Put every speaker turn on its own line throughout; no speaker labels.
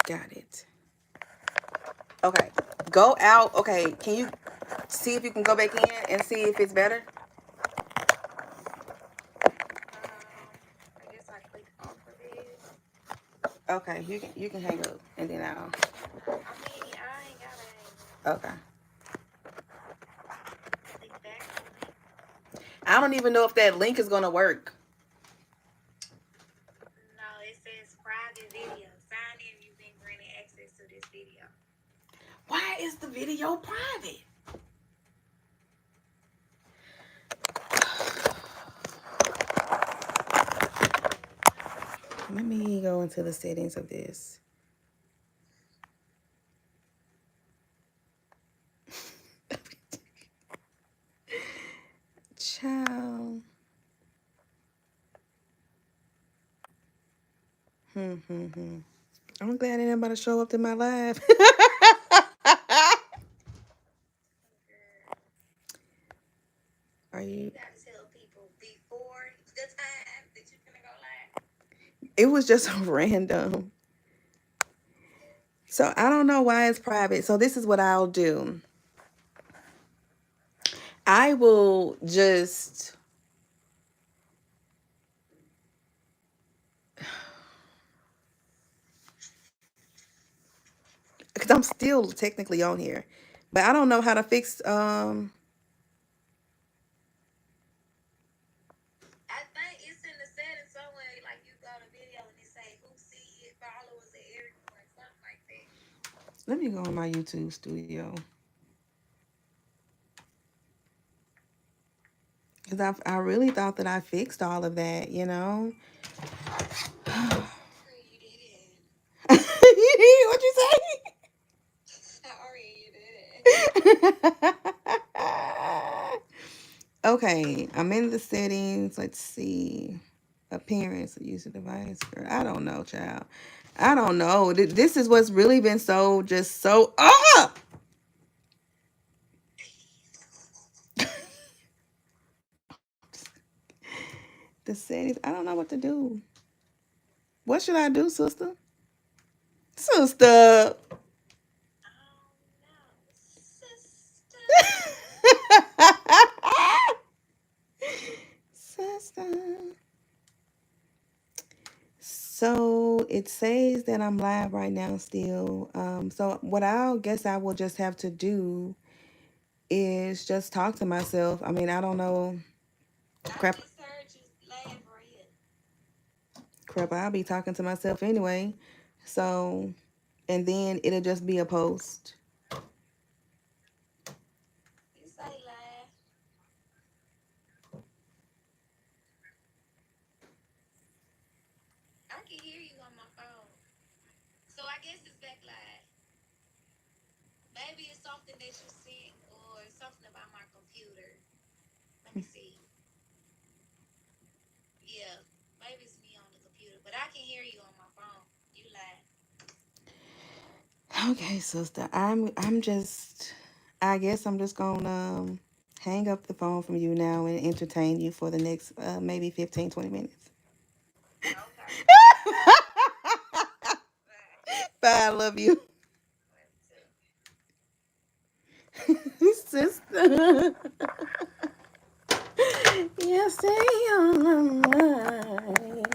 Got it. Okay. Go out. Okay. Can you see if you can go back in and see if it's better?
I guess I click off of it.
Okay. You can hang up and then I'll.
I mean, I ain't gotta hang up.
Okay.
Click back on it.
I don't even know if that link is gonna work.
No, it says private video. Sign in. You've been granted access to this video.
Why is the video private? Let me go into the settings of this. Ciao. I'm glad ain't nobody show up to my live. Are
You
you?
gotta tell people before the time that you're gonna go live.
It was just random. So I don't know why it's private. So this is what I'll do. I will just, because I'm still technically on here, but I don't know how to fix.
I think it's in the settings somewhere. Like you go to video and it say who see it, followers, and everyone, something like that.
Let me go on my YouTube studio. Because I really thought that I fixed all of that, you know?
You did
What'd you
it. Sorry, you did
say? Okay, I'm in the settings. Let's see. Appearance, use of device. Girl, I don't know, child. I don't know. This is what's really been so, just so. Ah! The settings. I don't know what to do. What should I do, sister? Sister.
Oh no, sister.
Sister. So it says that I'm live right now still. So what I guess I will just have to do is just talk to myself. I mean, I don't know.
I
Crap,
just heard you laugh right here.
crap. I'll be talking to myself anyway. So, and then it'll just be a post.
You say laugh. I can hear you on my phone. So I guess it's back live. Maybe it's something that you sent or something about my computer. Let me see. Yeah, maybe it's me on the computer, but I can hear you on my phone. You live.
Okay, sister. I'm just. I guess I'm just gonna hang up the phone from you now and entertain you for the next maybe 15, 20 minutes.
Okay. Bye.
Bye. I love you.
Love too.
Sister. Yes, stay on my mind.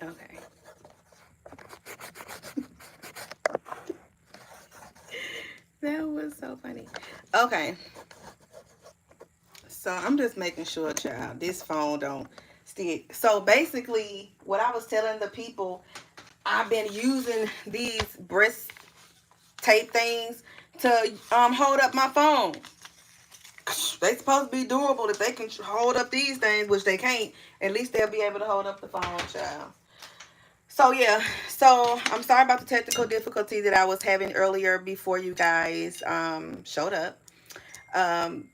Okay. That was so funny. Okay. So I'm just making sure, child, this phone don't stick. So basically, what I was telling the people, I've been using these breast tape things to hold up my phone. They supposed to be durable. If they can hold up these things, which they can't, at least they'll be able to hold up the phone, child. So yeah, so I'm sorry about the technical difficulty that I was having earlier before you guys showed up. Um,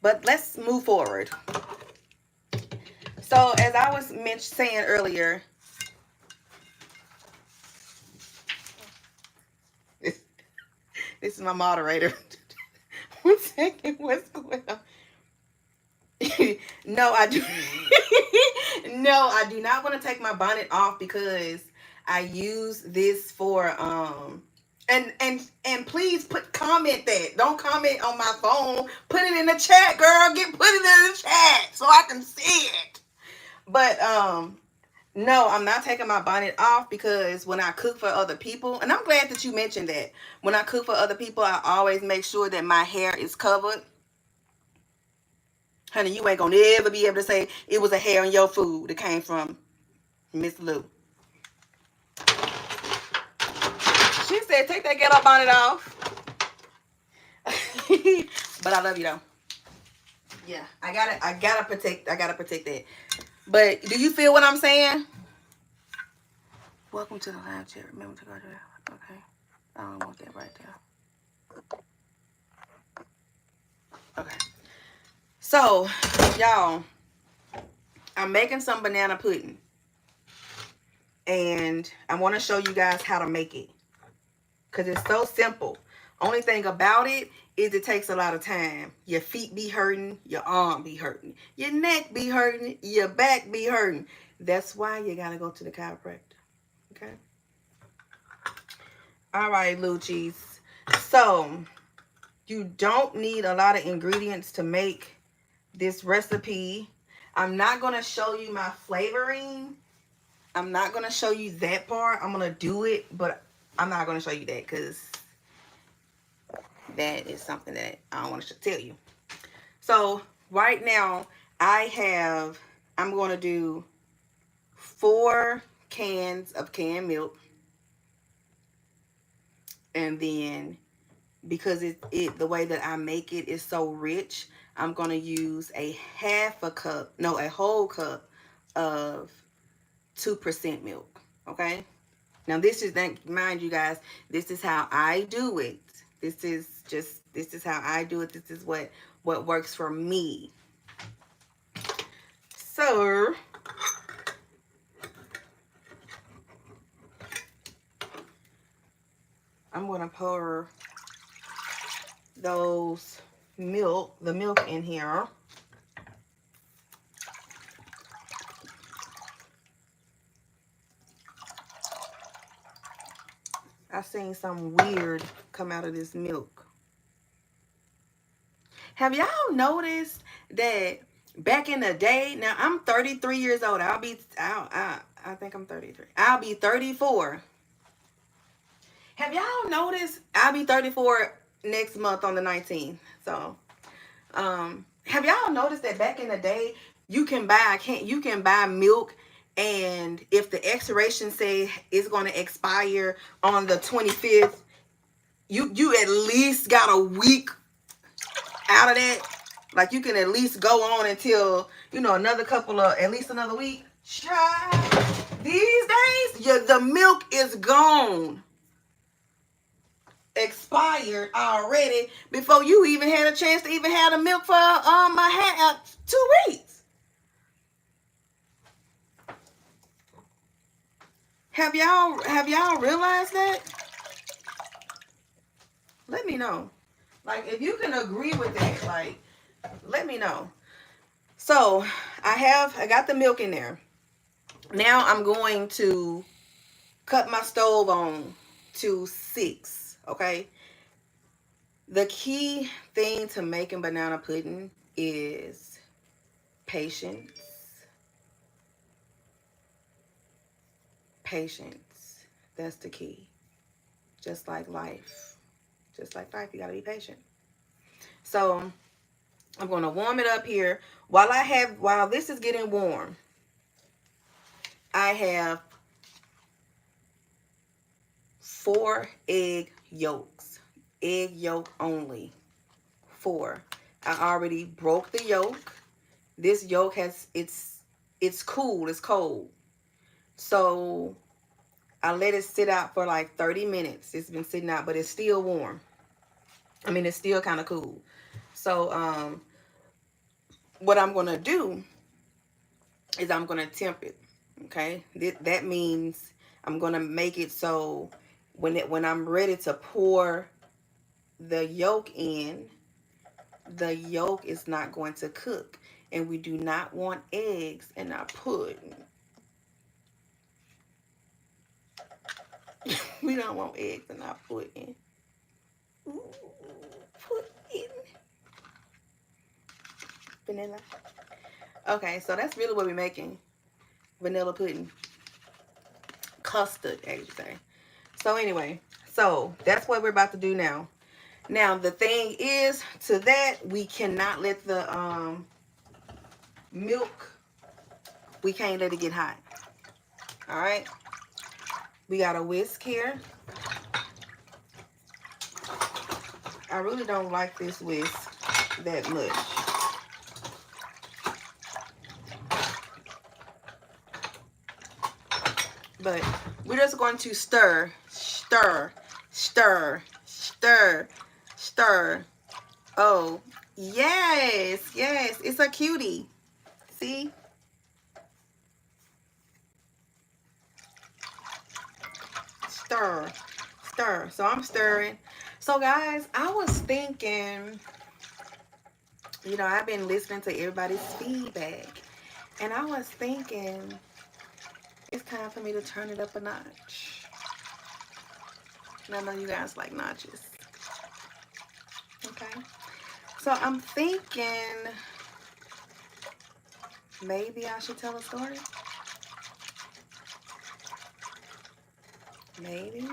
but let's move forward. So as I was saying earlier, this, this is my moderator. One second, what's going on? No, I do. No, I do not want to take my bonnet off because I use this for and please comment that. Don't comment on my phone. Put it in the chat, girl. Put it in the chat so I can see it. But no, I'm not taking my bonnet off because when I cook for other people, and I'm glad that you mentioned that. When I cook for other people, I always make sure that my hair is covered. Honey, you ain't gonna ever be able to say it was a hair in your food that came from Miss Lou. She said, take that ghetto bonnet off. But I love you though. Yeah, I gotta protect that. But do you feel what I'm saying? Welcome to the live chat. Remember to go to that. Okay. I don't want that right there. Okay. So, y'all, I'm making some banana pudding. And I want to show you guys how to make it. Because it's so simple. Only thing about it is it takes a lot of time. Your feet be hurting. Your arm be hurting. Your neck be hurting. Your back be hurting. That's why you got to go to the chiropractor. Okay? All right, Lucci's. So, you don't need a lot of ingredients to make this recipe. I'm not going to show you my flavoring. I'm not going to show you that part. I'm going to do it, but I'm not going to show you that because that is something that I don't want to tell you. So right now I'm going to do 4 cans of canned milk. And then because the way that I make it is so rich, I'm going to use a whole cup of 2% milk. Okay. Now this is, mind you guys, this is how I do it. This is how I do it. This is what works for me. So I'm gonna pour the milk in here. I seen something weird come out of this milk. Have y'all noticed that back in the day? Now I'm 33 years old. I think I'm 33. I'll be 34. Have y'all noticed? I'll be 34 next month on the 19th. So, have y'all noticed that back in the day, you can buy milk, and if the expiration say it's going to expire on the 25th, you at least got a week out of that. Like you can at least go on until at least another week. Child, these days, the milk is gone, expired already before you even had a chance to even have the milk for 2 weeks. Have y'all realized that? Let me know. Like if you can agree with that, like let me know. So I got the milk in there. Now I'm going to cut my stove on to 6. Okay. The key thing to making banana pudding is patience. Patience. That's the key. Just like life. You gotta be patient. So I'm gonna warm it up here. While this is getting warm, I have 4 egg yolks. Egg yolk only. 4. I already broke the yolk. This yolk it's cool, it's cold. So I let it sit out for like 30 minutes. It's been sitting out, but it's still warm. I mean, it's still kind of cool. So what I'm going to do is I'm going to temp it. Okay? That means I'm going to make it so when I'm ready to pour the yolk in, the yolk is not going to cook. And we do not want eggs in our pudding. We don't want eggs in our pudding. Ooh, pudding. Vanilla. Okay, so that's really what we're making. Vanilla pudding. Custard, as you say. So anyway, so that's what we're about to do now. Now the thing is, to that we cannot let the milk. We can't let it get hot. All right. We got a whisk here. I really don't like this whisk that much. But we're just going to stir, stir, stir, stir, stir. Oh, yes, yes. It's a cutie. See? Stir, stir. So I'm stirring. So guys, I was thinking, you know, I've been listening to everybody's feedback. And I was thinking, it's time for me to turn it up a notch. And I know you guys like notches. Okay. So I'm thinking maybe I should tell a story. Maybe.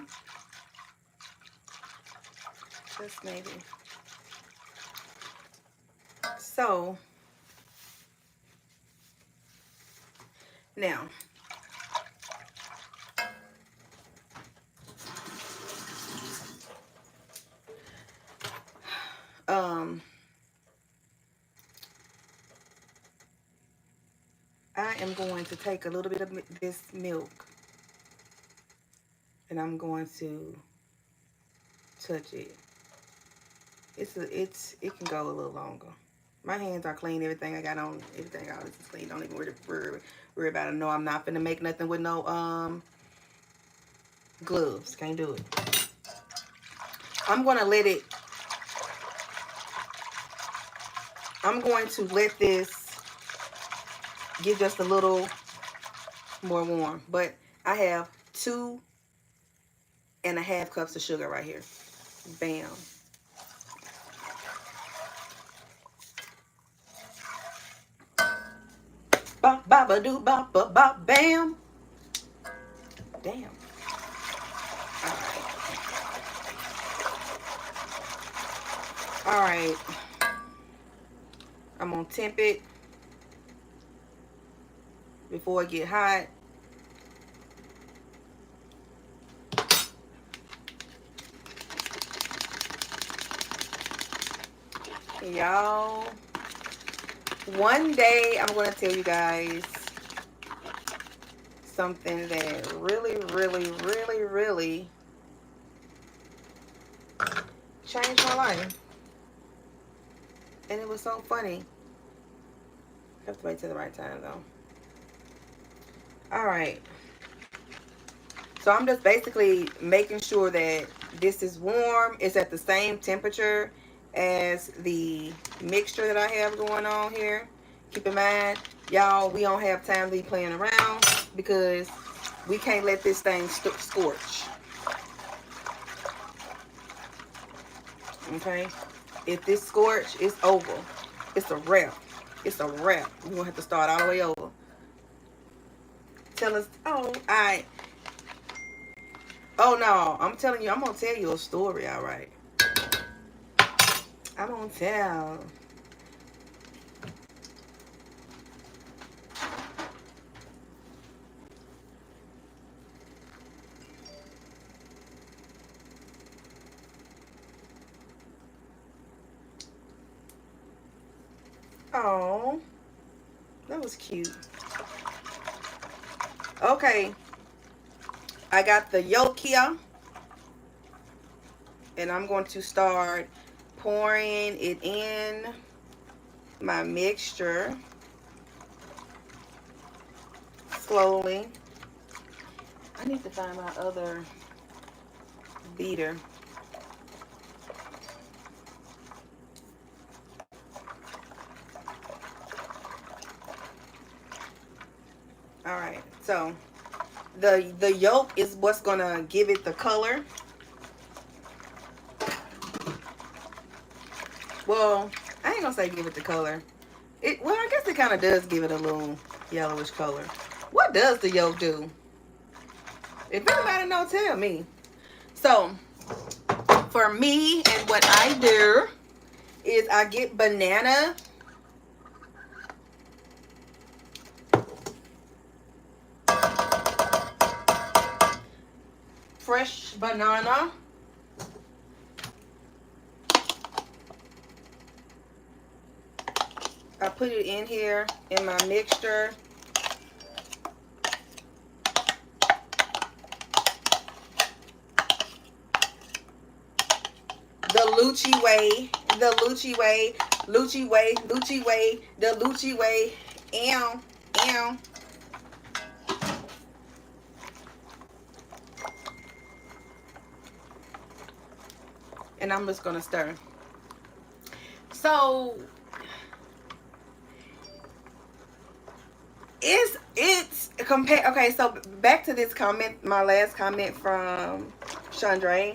Just maybe. So now I am going to take a little bit of this milk and I'm going to touch it. It can go a little longer. My hands are clean. Everything I got on, everything all this is clean. Don't even worry about it. No, I'm not finna make nothing with no gloves. Can't do it. I'm going to let this get just a little more warm. But I have 2.5 cups of sugar right here. Bam. Bop, bop, ba, doo, bop, bop, bop, bam. Damn. All right. I'm going to temp it before it get hot. Y'all, one day I'm going to tell you guys something that really, really, really, really changed my life. And it was so funny. I have to wait till the right time though. All right. So I'm just basically making sure that this is warm. It's at the same temperature as the mixture that I have going on here. Keep in mind, y'all, we don't have time to be playing around because we can't let this thing scorch. Okay? If this scorch is over, it's a wrap. It's a wrap. We're going to have to start all the way over. Tell us, oh, oh no, I'm telling you, I'm going to tell you a story, all right? I'm going to tell. Oh, that was cute. Okay, I got the yolk here, and I'm going to start pouring it in my mixture slowly. I need to find my other beater. All right. So the yolk is what's gonna give it the color. Well, I ain't gonna say give it the color. Well, I guess it kind of does give it a little yellowish color. What does the yolk do? If anybody know, tell me. So for me, and what I do is I get banana, fresh banana. I put it in here in my mixture. The Lucci way, the Lucci way, Lucci way, Lucci way, the Lucci way. Ew, ew. And I'm just gonna stir. So it's compare. Okay, so back to this comment, my last comment from Chandra.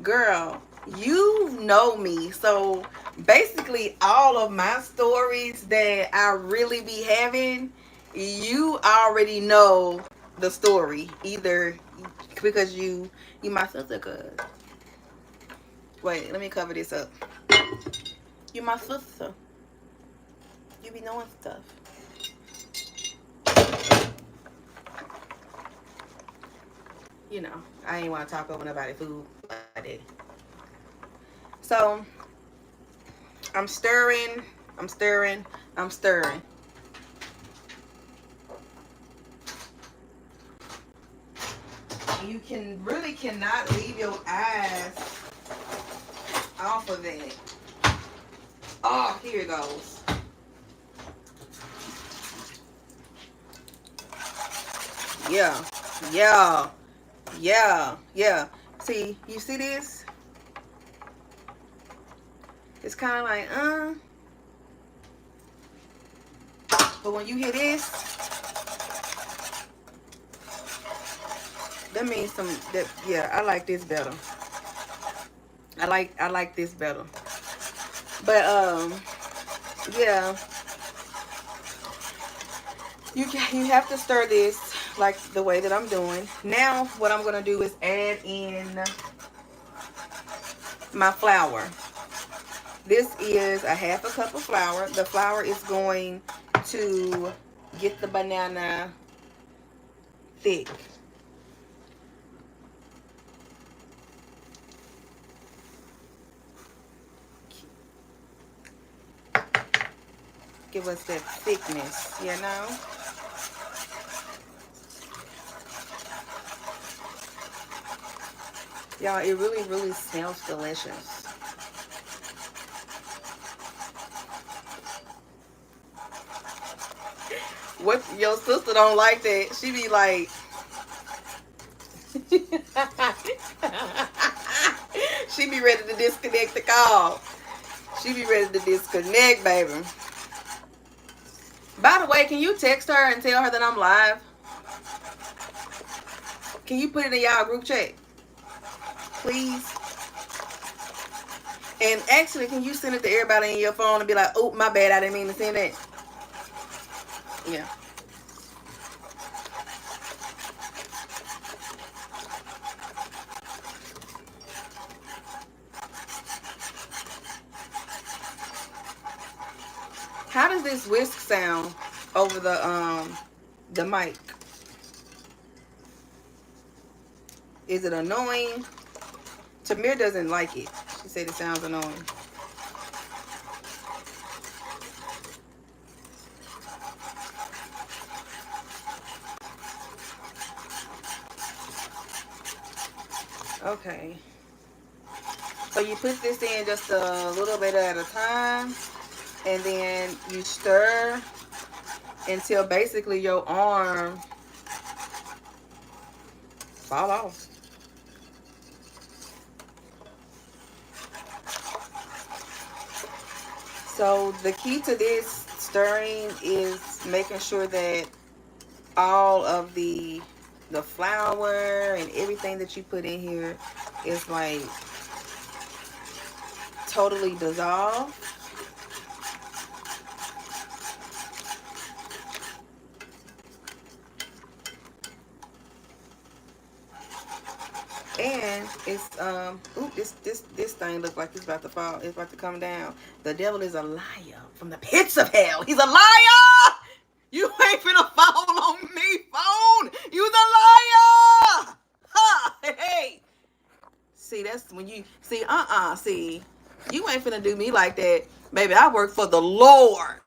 Girl, you know me. So basically all of my stories that I really be having, you already know the story. Either because you my sister, cuz. Wait, let me cover this up. You my sister. You be knowing stuff. You know, I ain't want to talk over nobody food like that. So I'm stirring, I'm stirring, I'm stirring. You can really cannot leave your eyes off of it. Oh, here it goes. Yeah, yeah, yeah, yeah. See, you see this? It's kind of like, but when you hear this, that means yeah, I like this better. I like this better. But, yeah, you have to stir this like the way that I'm doing. Now, what I'm going to do is add in my flour. This is a half a cup of flour. The flour is going to get the banana thick. Give us that thickness, you know? Y'all, it really, really smells delicious. What your sister don't like that? She be like, she be ready to disconnect the call. She be ready to disconnect, baby. By the way, can you text her and tell her that I'm live? Can you put it in y'all group chat, please? And actually, can you send it to everybody in your phone and be like, oh, my bad, I didn't mean to send that. Yeah. How does this whisk sound over the mic? Is it annoying? Tamir doesn't like it. She said it sounds annoying. Okay. So you put this in just a little bit at a time, and then you stir until basically your arm fall off. So the key to this stirring is making sure that all of the flour and everything that you put in here is like totally dissolved. And it's ooh, this thing looks like it's about to fall. It's about to come down. The devil is a liar from the pits of hell. He's a liar. You ain't finna fall on me, phone. You's a liar. Ha! Hey. See, that's when you see. See, you ain't finna do me like that, baby. I work for the Lord,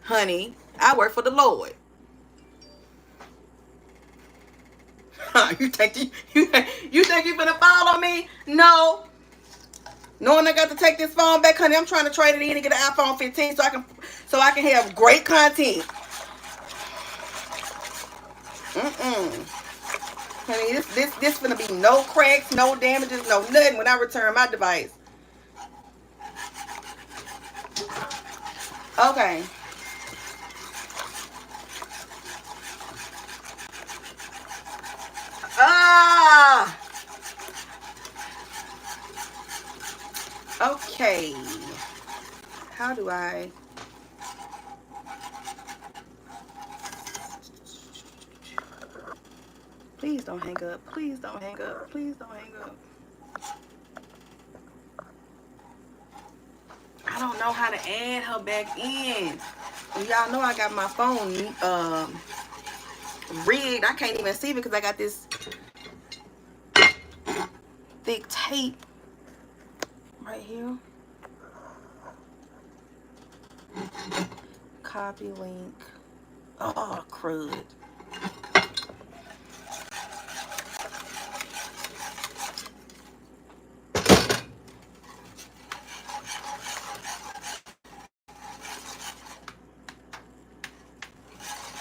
honey. I work for the Lord. You think you finna fall on me? No. Knowing I got to take this phone back, honey, I'm trying to trade it in and get an iPhone 15 so I can have great content. Honey, this finna be no cracks, no damages, no nothing when I return my device. Okay. Ah. Okay. How do I? Please don't hang up. Please don't hang up. Please don't hang up. I don't know how to add her back in. Y'all know I got my phone rigged. I can't even see because I got this thick tape right here. Copy link. Oh, crud.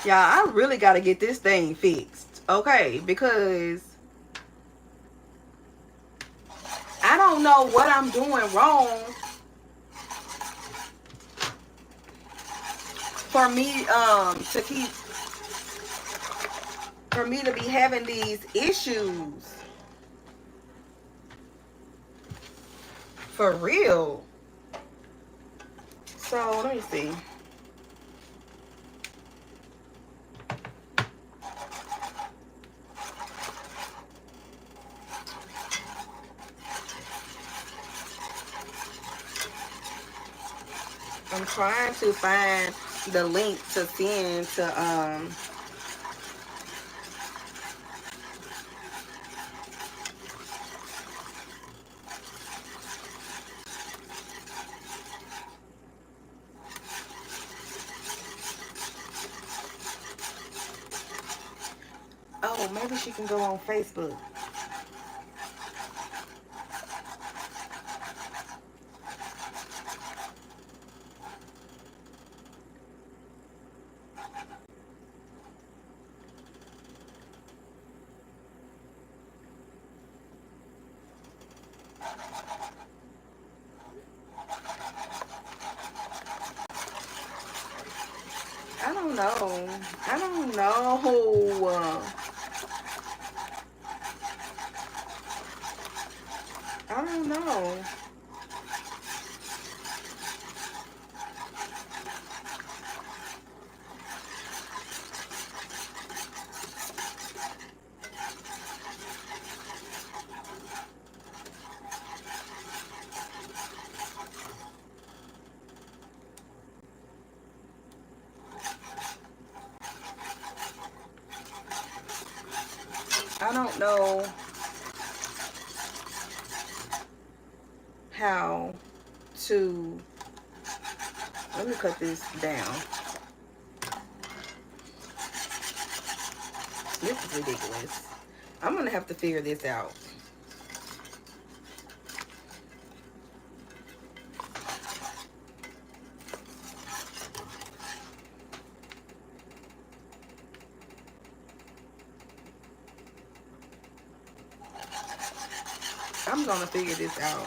Yeah, I really got to get this thing fixed. Okay, because I don't know what I'm doing wrong for me to be having these issues. For real. So, let me see. I'm trying to find the link to send to oh, maybe she can go on Facebook. I don't know. I don't know. I don't know. I don't know how to. Let me cut this down. This is ridiculous. I'm gonna have to figure this out. I'm gonna figure this out.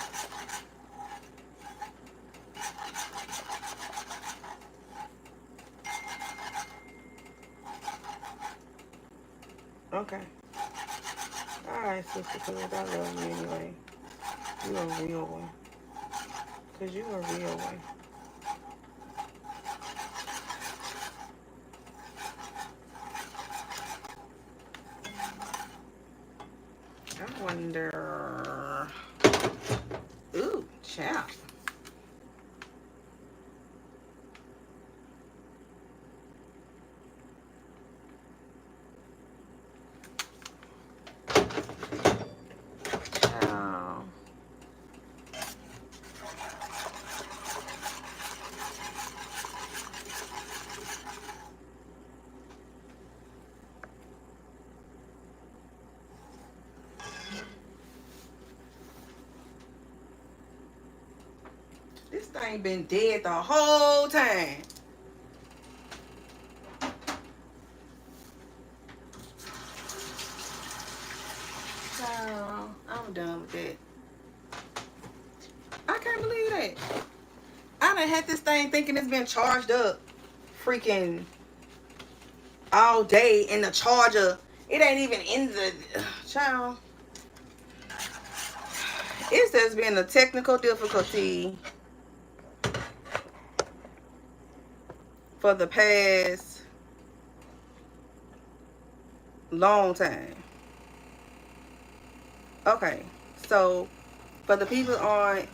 Okay. Alright, sister, cause I love you anyway. You a real one. Cause you a real one. I wonder. Ooh, child. Child. This thing been dead the whole time. Child, I'm done with that. I can't believe that. I done had this thing thinking it's been charged up freaking all day in the charger. It ain't even in the child. It's just been a technical difficulty for the past long time. Okay, so for the people on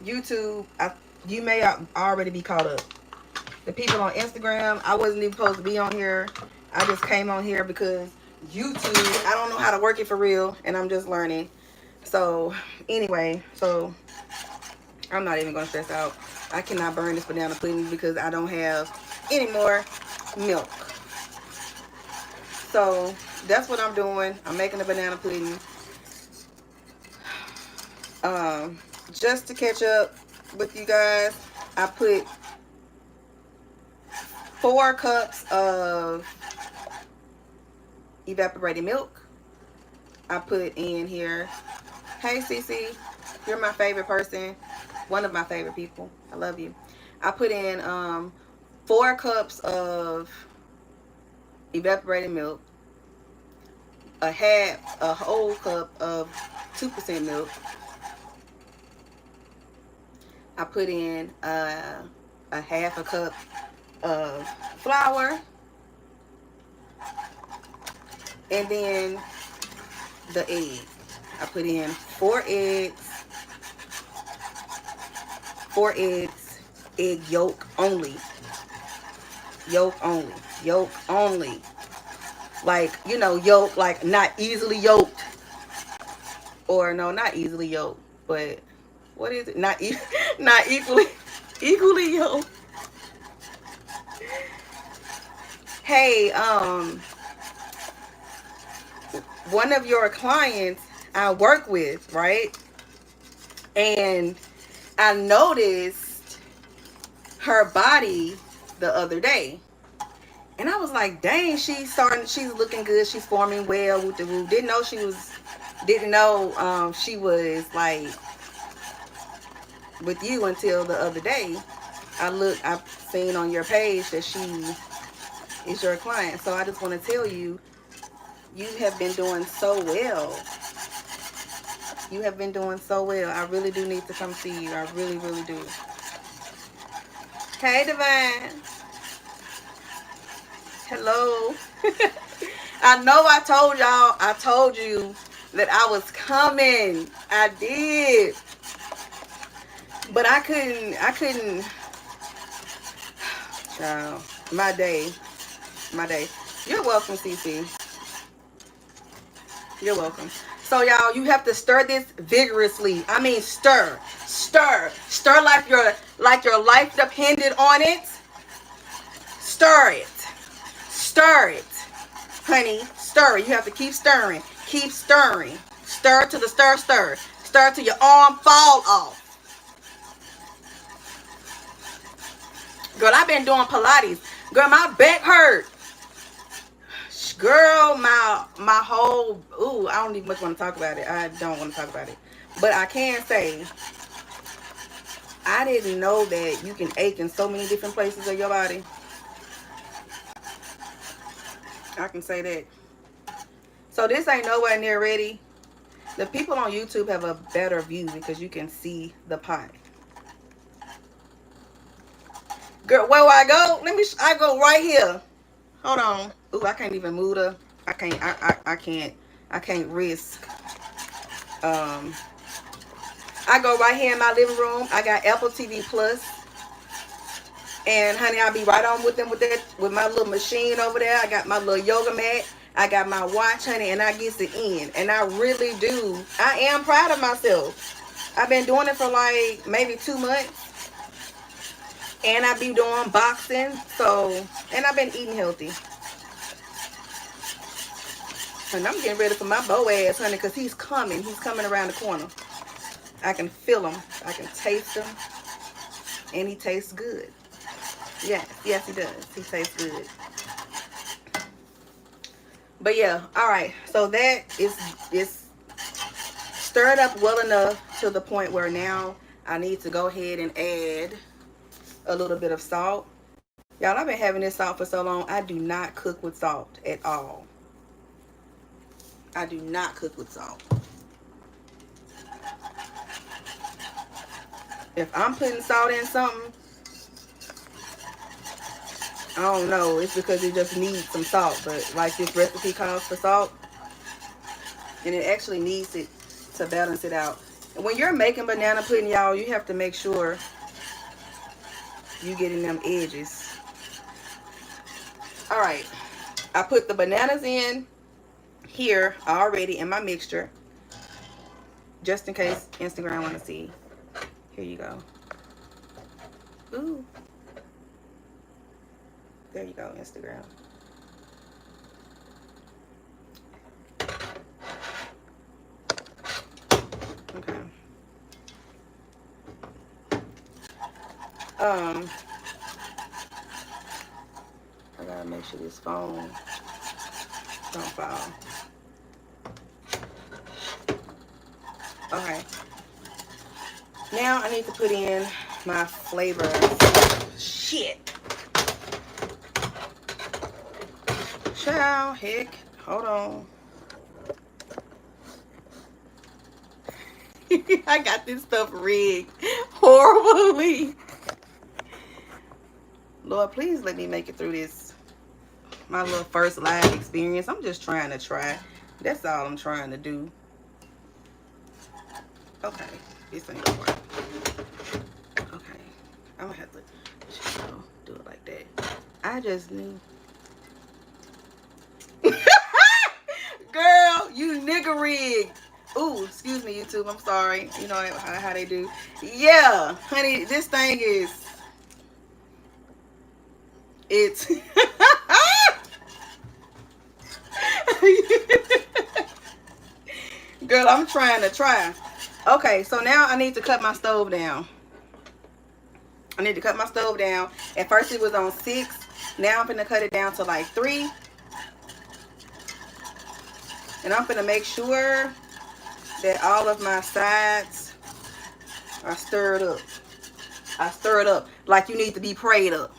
YouTube, you may already be caught up. The people on Instagram, I wasn't even supposed to be on here. I just came on here because YouTube, I don't know how to work it for real, and I'm just learning. So anyway, so I'm not even gonna stress out. I cannot burn this banana pudding because I don't have any more milk. So that's what I'm doing. I'm making a banana pudding. Um, just to catch up with you guys, I put 4 cups of evaporated milk. I put in here, hey Cece, you're my favorite person, one of my favorite people. I love you. I put in 4 cups of evaporated milk, a whole cup of 2% milk. I put in a half a cup of flour, and then the egg. I put in 4 eggs, egg yolk only, yolk only, yolk only. Like, you know, yolk, like not easily yolked, or no, not easily yolked, but what is it? Not not equally yolked. Hey, one of your clients I work with, right? And I noticed her body the other day. And I was like, dang, she's looking good. She's forming well with the woo. Didn't know she was like with you until the other day. I've seen on your page that she is your client. So I just want to tell you, you have been doing so well. You have been doing so well. I really do need to come see you. I really, really do. Hey, Divine. Hello. I told you that I was coming. I did. But I couldn't, child, my day. You're welcome, Cece. You're welcome. So y'all, you have to stir this vigorously. I mean, stir like your life depended on it. Stir it, stir it, honey. Stir it. You have to keep stirring, Stir to the stir till your arm fall off. Girl, I've been doing Pilates. Girl, my back hurt. Girl, my whole, ooh, I don't even much want to talk about it. I don't want to talk about it. But I can say, I didn't know that you can ache in so many different places of your body. I can say that. So this ain't nowhere near ready. The people on YouTube have a better view because you can see the pot. Girl, where I go? I go right here. Hold on. Ooh, I can't even move the. I can't. I can't. I can't risk. Um, I go right here in my living room. I got Apple TV Plus, and honey, I'll be right on with them with my little machine over there. I got my little yoga mat. I got my watch, honey, and I get it in. And I really do. I am proud of myself. I've been doing it for like maybe 2 months, and I be doing boxing. So, and I've been eating healthy. And I'm getting ready for my bow ass, honey, because he's coming. He's coming around the corner. I can feel him. I can taste him. And he tastes good. Yes, yes, he does. He tastes good. But yeah, all right. So that is stirred up well enough to the point where now I need to go ahead and add a little bit of salt. Y'all, I've been having this salt for so long. I do not cook with salt at all. I do not cook with salt. If I'm putting salt in something, I don't know. It's because it just needs some salt. But like this recipe calls for salt. And it actually needs it to balance it out. And when you're making banana pudding, y'all, you have to make sure you get in them edges. All right. I put the bananas in here already in my mixture. Just in case Instagram want to see. Here you go. Ooh. There you go, Instagram. Okay. I gotta make sure this phone don't fall. Okay. Now I need to put in my flavor. Shit. Child, heck. Hold on. I got this stuff rigged horribly. Lord, please let me make it through this. My little first live experience. I'm just trying to try. That's all I'm trying to do. Okay. This ain't gonna work. Okay. I'm gonna have to do it like that. I just knew. Girl, you nigga rigged. Ooh, excuse me, YouTube. I'm sorry. You know how they do. Yeah, honey, this thing is. It's. Girl, I'm trying to try. Okay, so now I need to cut my stove down. I need to cut my stove down. At first it was on 6. Now I'm gonna cut it down to like 3. And I'm gonna make sure that all of my sides are stirred up. I stir it up like you need to be prayed up.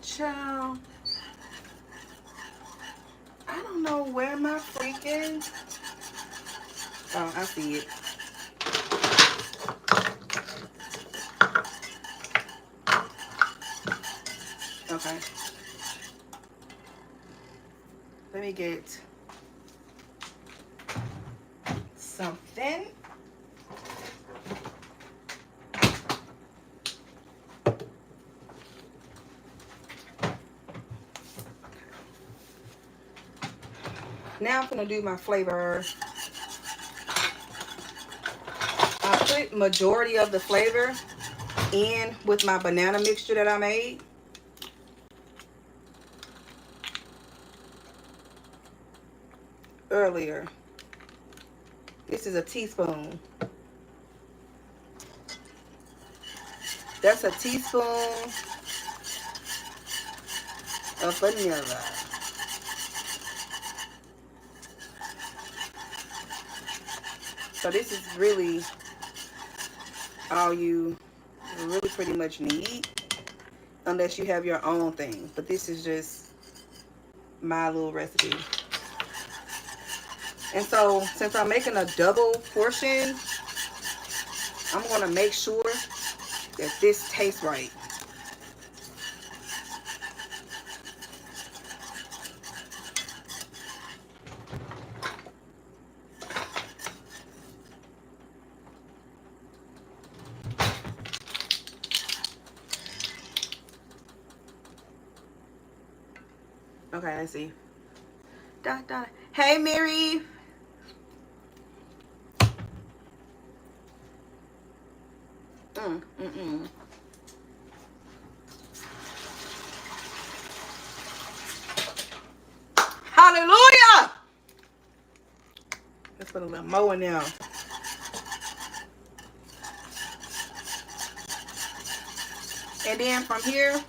Child, I don't know where my freaking. Oh, I see it. Okay. Let me get something. Now I'm gonna do my flavor. I put majority of the flavor in with my banana mixture that I made. Earlier. This is a teaspoon. That's a teaspoon of vanilla. So this is really all you really pretty much need, unless you have your own thing. But this is just my little recipe. And so since I'm making a double portion, I'm going to make sure that this tastes right. Okay, let's see. Dot, dot. Hey, Mary. Mm, mm, mm. Hallelujah. Let's put a little more in there. And then from here,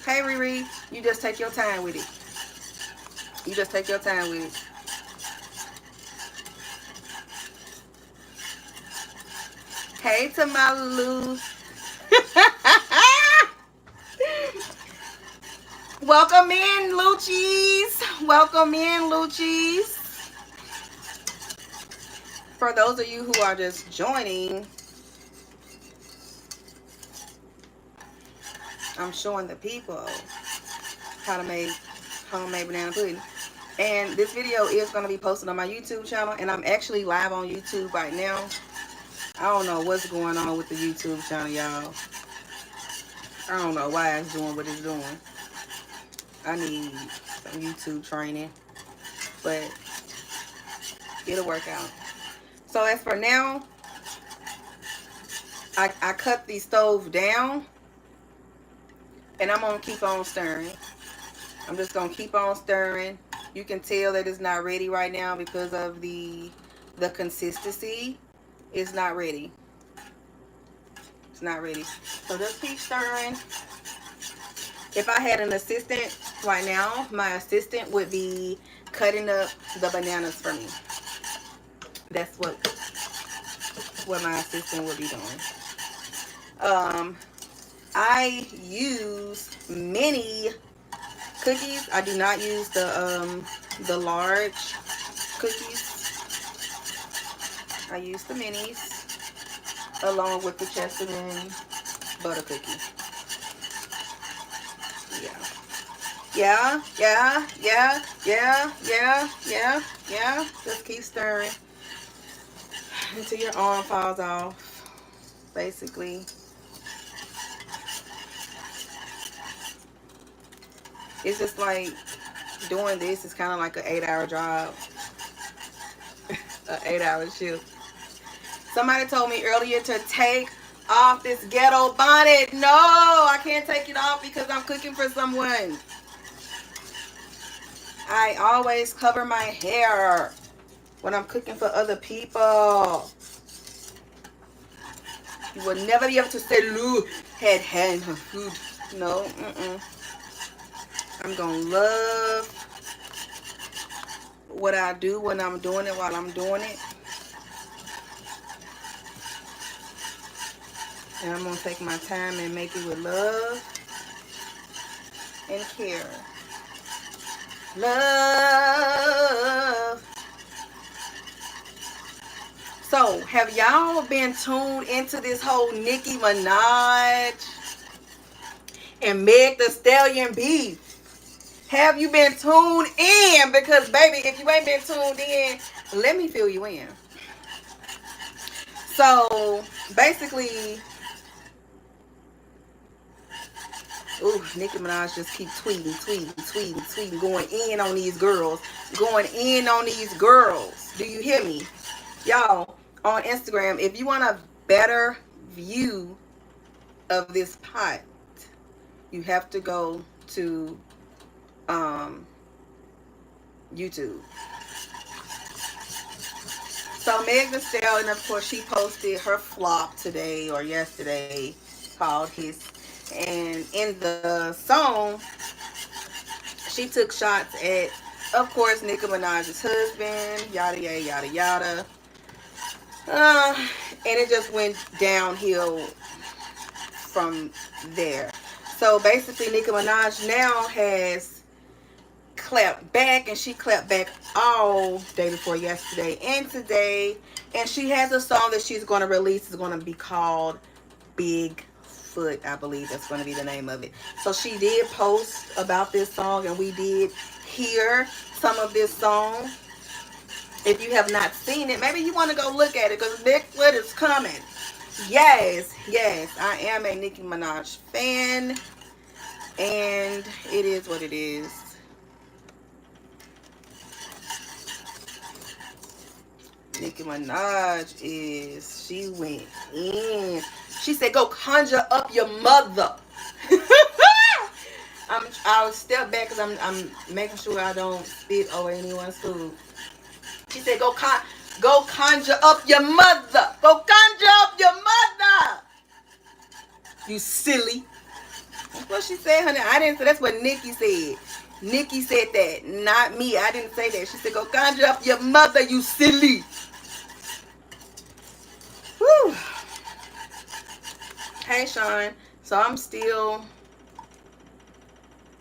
hey, Riri, you just take your time with it. You just take your time with it. Hey, Tamalu. Welcome in, Luchis. Welcome in, Luchis. For those of you who are just joining, I'm showing the people how to make homemade banana pudding. And this video is going to be posted on my YouTube channel. And I'm actually live on YouTube right now. I don't know what's going on with the YouTube channel, y'all. I don't know why it's doing what it's doing. I need some YouTube training. But it'll work out. So as for now, I cut the stove down. And I'm going to keep on stirring. I'm just going to keep on stirring. You can tell that it's not ready right now because of the consistency. It's not ready. It's not ready. So just keep stirring. If I had an assistant right now, my assistant would be cutting up the bananas for me. That's what my assistant would be doing. I use mini cookies. I do not use the large cookies. I use the minis along with the Chesterton butter cookie. Yeah. Just keep stirring until your arm falls off, basically. It's just like doing this is kind of like an 8-hour job, an 8-hour shift. Somebody told me earlier to take off this ghetto bonnet. No, I can't take it off because I'm cooking for someone. I always cover my hair when I'm cooking for other people. You will never be able to say Lou had hand her food. No, I'm gonna love what I do when I'm doing it while I'm doing it. And I'm gonna take my time and make it with love and care. Love. So, have y'all been tuned into this whole Nicki Minaj and Meg Thee Stallion beef? Have you been tuned in? Because, baby, if you ain't been tuned in, let me fill you in. So, basically, ooh, Nicki Minaj just keep tweeting, going in on these girls. Going in on these girls. Do you hear me? Y'all, on Instagram, if you want a better view of this pot, you have to go to YouTube. So Meg Thee Stallion, of course, she posted her flop today or yesterday called His. And in the song, she took shots at, of course, Nicki Minaj's husband, yada, yada, yada, yada. Uh, and it just went downhill from there. So basically, Nicki Minaj now has clapped back, and she clapped back all day before yesterday and today. And she has a song that she's going to release. It's going to be called Big Foot, I believe that's going to be the name of it. So she did post about this song, and we did hear some of this song. If you have not seen it, maybe you want to go look at it because Big Foot is coming. Yes, yes, I am a Nicki Minaj fan, and it is what it is. Nicki Minaj she went in. She said, go conjure up your mother. I'll step back because I'm making sure I don't spit over anyone's food. She said, go conjure up your mother. Go conjure up your mother. You silly. That's what she said, honey. I didn't say. That's what Nikki said. Nikki said that, not me. I didn't say that. She said, go conjure up your mother, you silly. Whew. Hey, Sean. So I'm still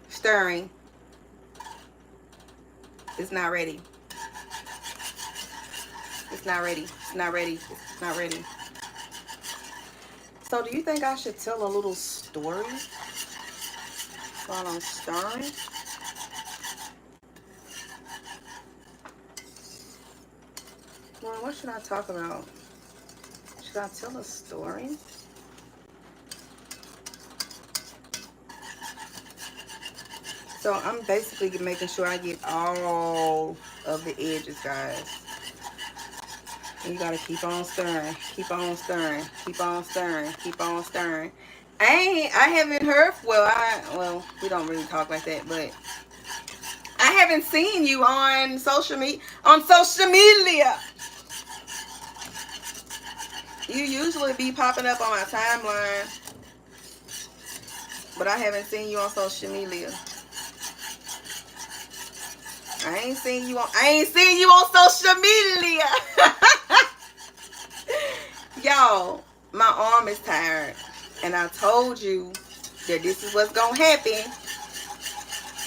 stirring. It's not ready. It's not ready. It's not ready. It's not ready. So do you think I should tell a little story while I'm stirring? Well, what should I talk about? Should I tell a story? So I'm basically making sure I get all of the edges, guys. And you gotta keep on stirring, keep on stirring, keep on stirring, keep on stirring. I haven't heard. Well, we don't really talk like that, but I haven't seen you on social media. On social media, you usually be popping up on my timeline, but I haven't seen you on social media. I ain't seen you on social media. Y'all, my arm is tired, and I told you that this is what's gonna happen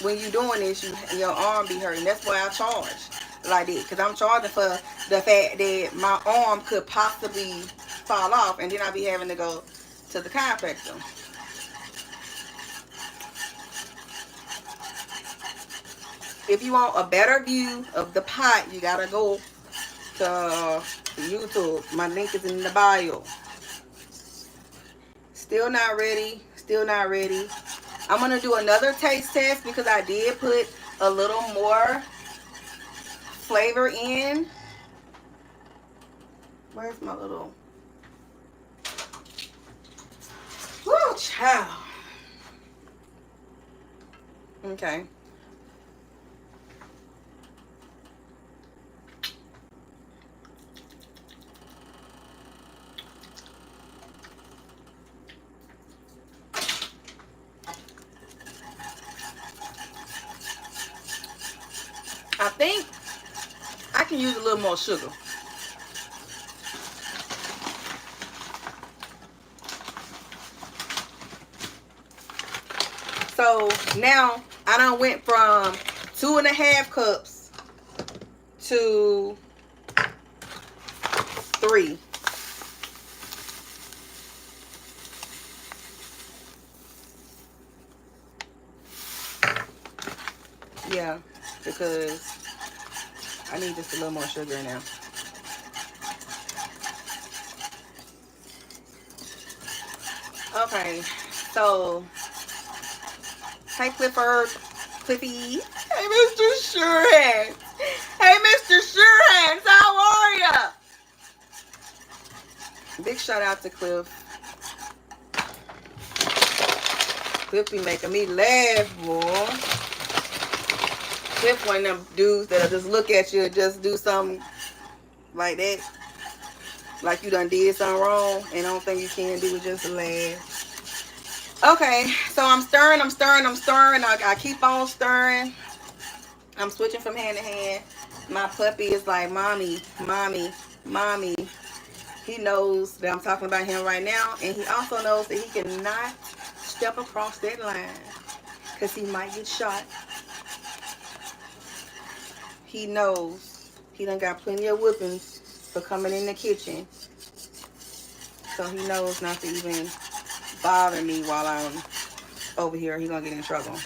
when you doing this. Your arm be hurting. That's why I charge like this, because I'm charging for the fact that my arm could possibly fall off, and then I'll be having to go to the chiropractor. If you want a better view of the pot, you gotta go to YouTube. My link is in the bio. Still not ready. Still not ready. I'm gonna do another taste test because I did put a little more flavor in. Where's my little? Woo, child. Okay. I think I can use a little more sugar. So now I done went from 2.5 cups to 3. Yeah, because I need just a little more sugar now. Okay, so hey Clifford, Cliffy. Hey Mr. Surehands. Hey Mr. Surehands, how are ya? Big shout out to Cliff. Cliff be making me laugh, boy. Cliff one of them dudes that'll just look at you and just do something like that. Like you done did something wrong and the only thing you can do is just laugh. Okay, so I'm stirring. I keep on stirring. I'm switching from hand to hand. My puppy is like, mommy, mommy, mommy. He knows that I'm talking about him right now, and he also knows that he cannot step across that line because he might get shot. He knows he done got plenty of whippings for coming in the kitchen, so he knows not to even bother me while I'm over here. He gonna get in trouble.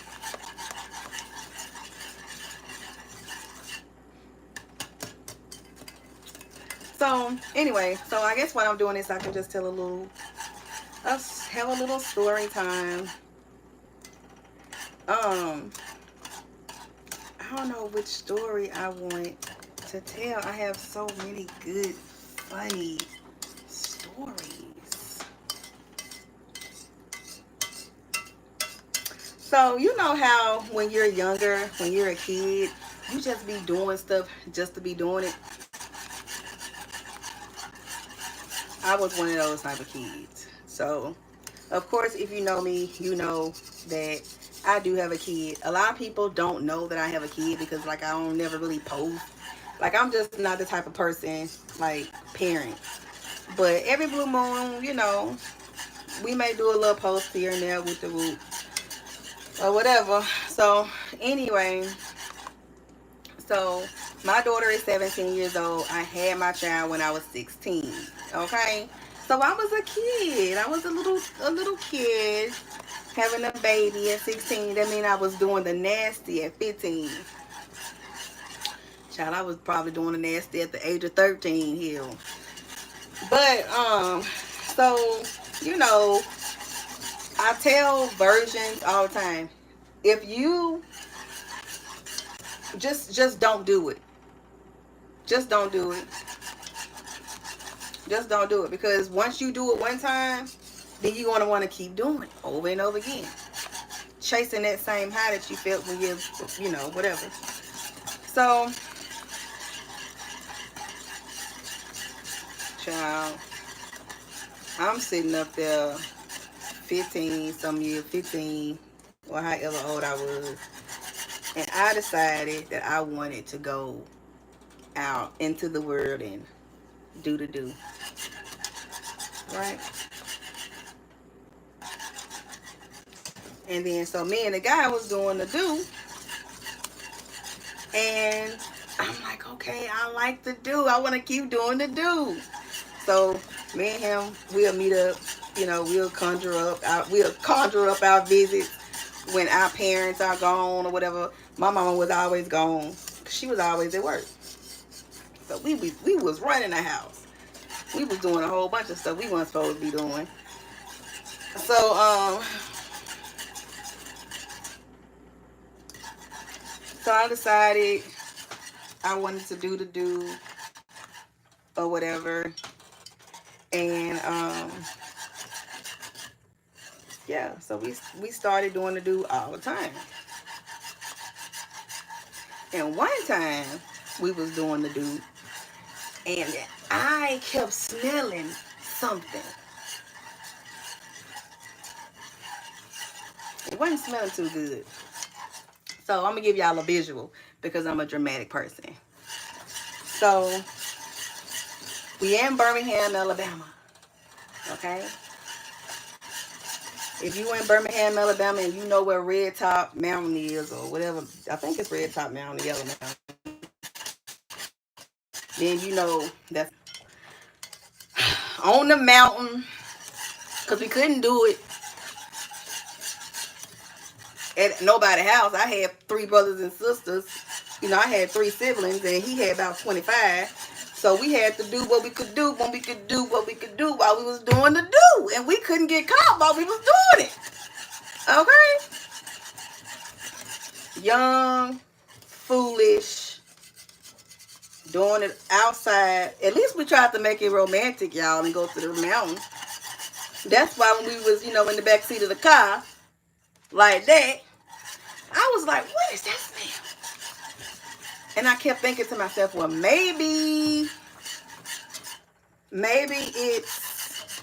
So anyway, so I guess what I'm doing is I can just tell a little, us have a little story time. Um, I don't know which story I want to tell. I have so many good, funny stories. So you know how when you're younger, when you're a kid, you just be doing stuff just to be doing it. I was one of those type of kids. So of course, if you know me, you know that I do have a kid. A lot of people don't know that I have a kid because like I don't never really post. Like I'm just not the type of person like parent. But every blue moon, you know, we may do a little post here and there with the whoop or whatever. So anyway, so my daughter is 17 years old. I had my child when I was 16. Okay. So I was a kid. I was a little kid having a baby at 16. That means I was doing the nasty at 15. Child, I was probably doing the nasty at the age of 13 here. But so you know, I tell virgins all the time, if you just don't do it. Just don't do it. Just don't do it because once you do it one time, then you're gonna want to keep doing it over and over again, chasing that same high that you felt when you know, whatever. So, child, I'm sitting up there, 15 some years, 15 or however old I was, and I decided that I wanted to go out into the world and do the do, right? And then so me and the guy was doing the do, and I'm like, okay, I like the do. I want to keep doing the do. So me and him, we'll meet up. You know, we'll conjure up our visits when our parents are gone or whatever. My mama was always gone. She was always at work. So we was running the house. We was doing a whole bunch of stuff we weren't supposed to be doing. So so I decided I wanted to do the do or whatever. And yeah, so we started doing the do all the time. And one time we was doing the do, and I kept smelling something. It wasn't smelling too good. So I'm gonna give y'all a visual because I'm a dramatic person. So we in Birmingham, Alabama. Okay. If you in Birmingham, Alabama, and you know where Red Top Mountain is or whatever, I think it's Red Top Mountain, Yellow Mountain, then you know that's on the mountain, because we couldn't do it at nobody's house. I had 3 brothers and sisters. You know, I had 3 siblings, and he had about 25. So we had to do what we could do when we could do what we could do while we was doing the do. And we couldn't get caught while we was doing it. Okay? Young, foolish, doing it outside. At least we tried to make it romantic, y'all, and go to the mountain. That's why when we was, you know, in the back seat of the car, like that, I was like, what is that smell? And I kept thinking to myself, well, maybe it's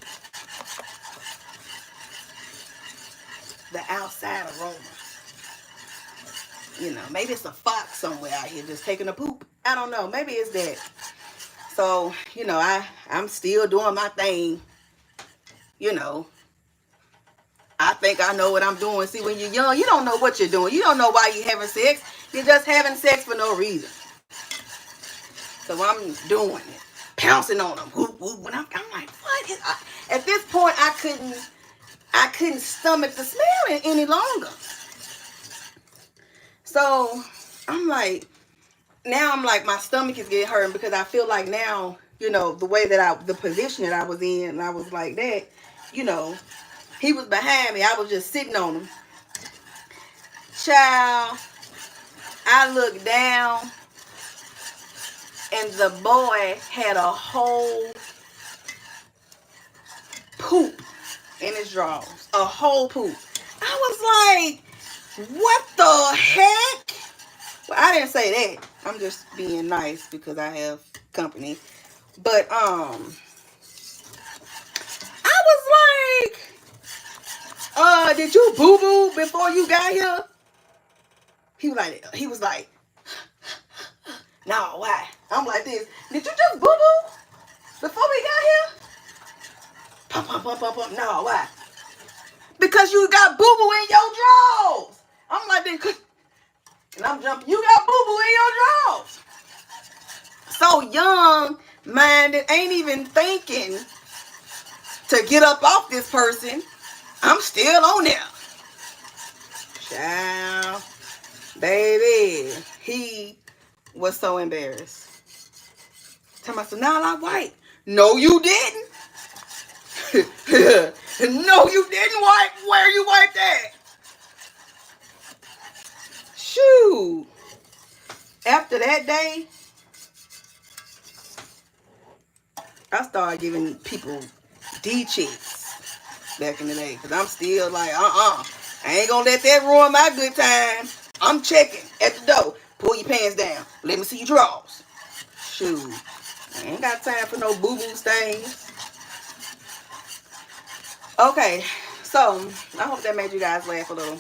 the outside aroma. You know, maybe it's a fox somewhere out here just taking a poop. I don't know. Maybe it's that. So, you know, I'm still doing my thing. You know, I think I know what I'm doing. See, when you're young, you don't know what you're doing. You don't know why you're having sex. You're just having sex for no reason. So I'm doing it, pouncing on them. Whoop, whoop. When I'm like, what? At this point, I couldn't stomach the smell any longer. So now I'm like, my stomach is getting hurt because I feel like now, you know, the way that the position that I was in, and I was like that, you know, he was behind me. I was just sitting on him. Child, I looked down and the boy had a whole poop in his drawers. A whole poop. I was like, what the heck? Well, I didn't say that. I'm just being nice because I have company. But I was like, did you boo boo before you got here? He was like, no, why? I'm like this. Did you just boo boo before we got here? Pump, pump, pump, pump, pump. No, why? Because you got boo boo in your drawers. I'm like this, and I'm jumping. You got boo boo in your drawers. So young minded, ain't even thinking to get up off this person. I'm still on there. Child, baby, he was so embarrassed. Tell myself, now I'm white. No, you didn't. No, you didn't wipe. Where you wiped at? Shoot. After that day, I started giving people D checks back in the day. Because I'm still like, I ain't going to let that ruin my good time. I'm checking at the door. Pull your pants down. Let me see your drawers. Shoot. I ain't got time for no boo-boo stains. Okay. So, I hope that made you guys laugh a little.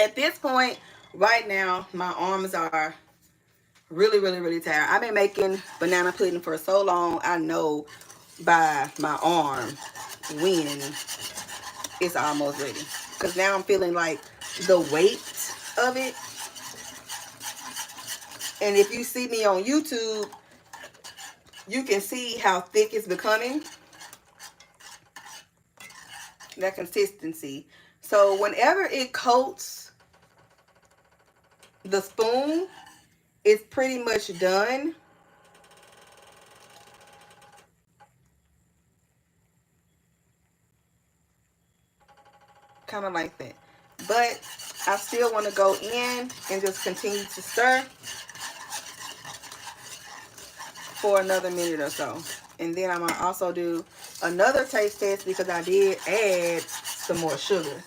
At this point, right now, my arms are really, really, really tired. I've been making banana pudding for so long. I know by my arm when it's almost ready. Because now I'm feeling like the weight of it. And if you see me on YouTube, you can see how thick it's becoming. That consistency. So whenever it coats the spoon, it's pretty much done. Kind of like that. But I still want to go in and just continue to stir for another minute or so. And then I'm going to also do another taste test because I did add some more sugar.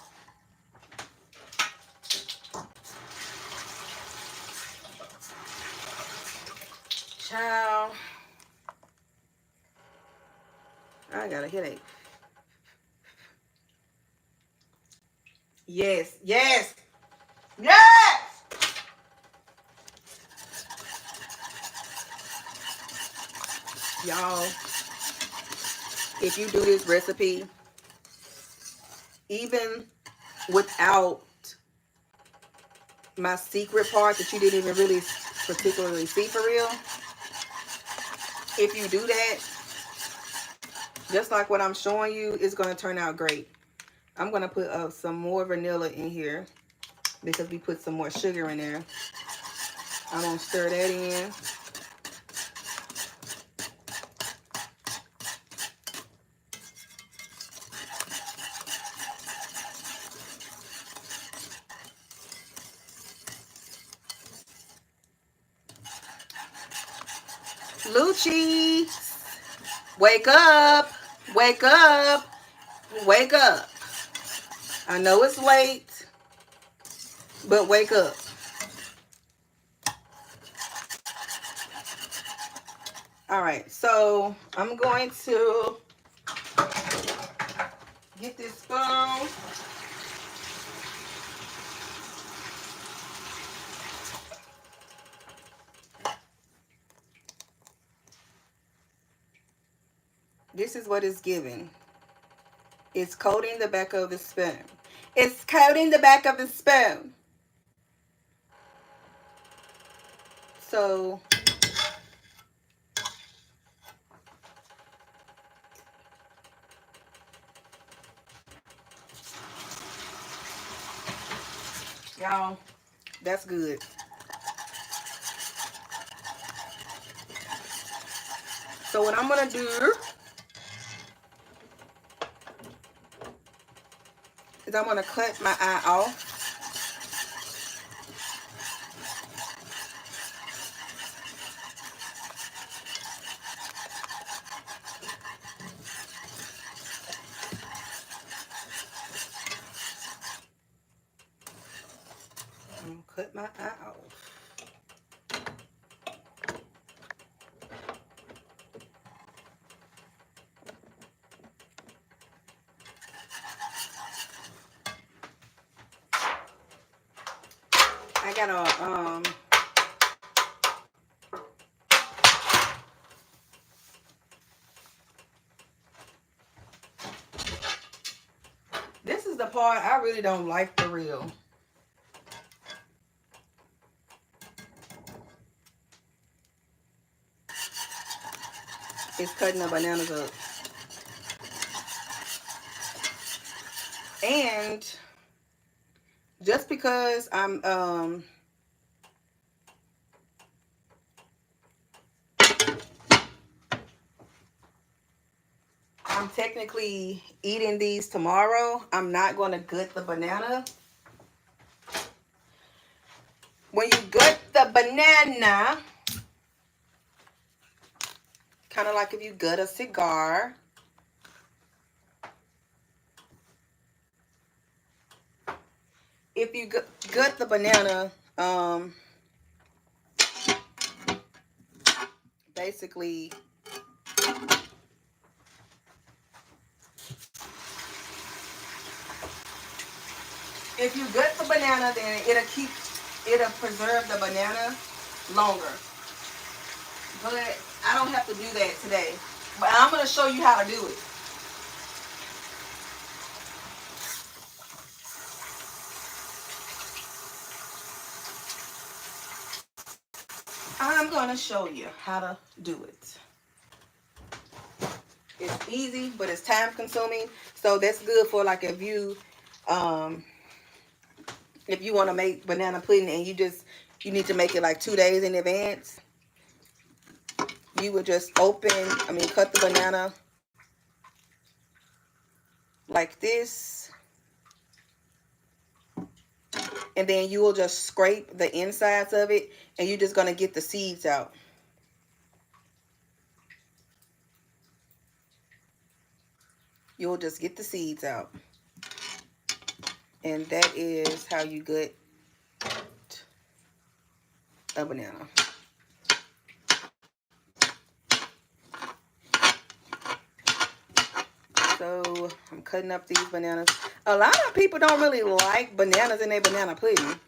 Child, I got a headache. Yes, yes, yes! Y'all, if you do this recipe, even without my secret part that you didn't even really particularly see for real, if you do that, just like what I'm showing you, it's going to turn out great. I'm going to put some more vanilla in here because we put some more sugar in there. I'm going to stir that in. Lucci, wake up, wake up, wake up. I know it's late, but wake up. All right, so I'm going to get this spoon. This is what it's giving. It's coating the back of the spoon. It's coating the back of the spoon. So y'all, that's good. So what I'm gonna do is I'm gonna cut my eye off. I'm gonna cut my eye off. I got a this is the part I really don't like for real. It's cutting the bananas up. And just because I'm technically eating these tomorrow, I'm not going to gut the banana. When you gut the banana, kind of like if you gut a cigar, if you gut the banana, basically, if you gut the banana, then it'll preserve the banana longer. But I don't have to do that today. But I'm going to show you how to do it. I'm going to show you how to do it. It's easy, but it's time consuming. So that's good for like um if you want to make banana pudding and you need to make it like 2 days in advance. You would just cut the banana like this, and then you will just scrape the insides of it, and you're just going to get the seeds out. You'll just get the seeds out. And that is how you gut a banana. So I'm cutting up these bananas. A lot of people don't really like bananas in their banana pudding.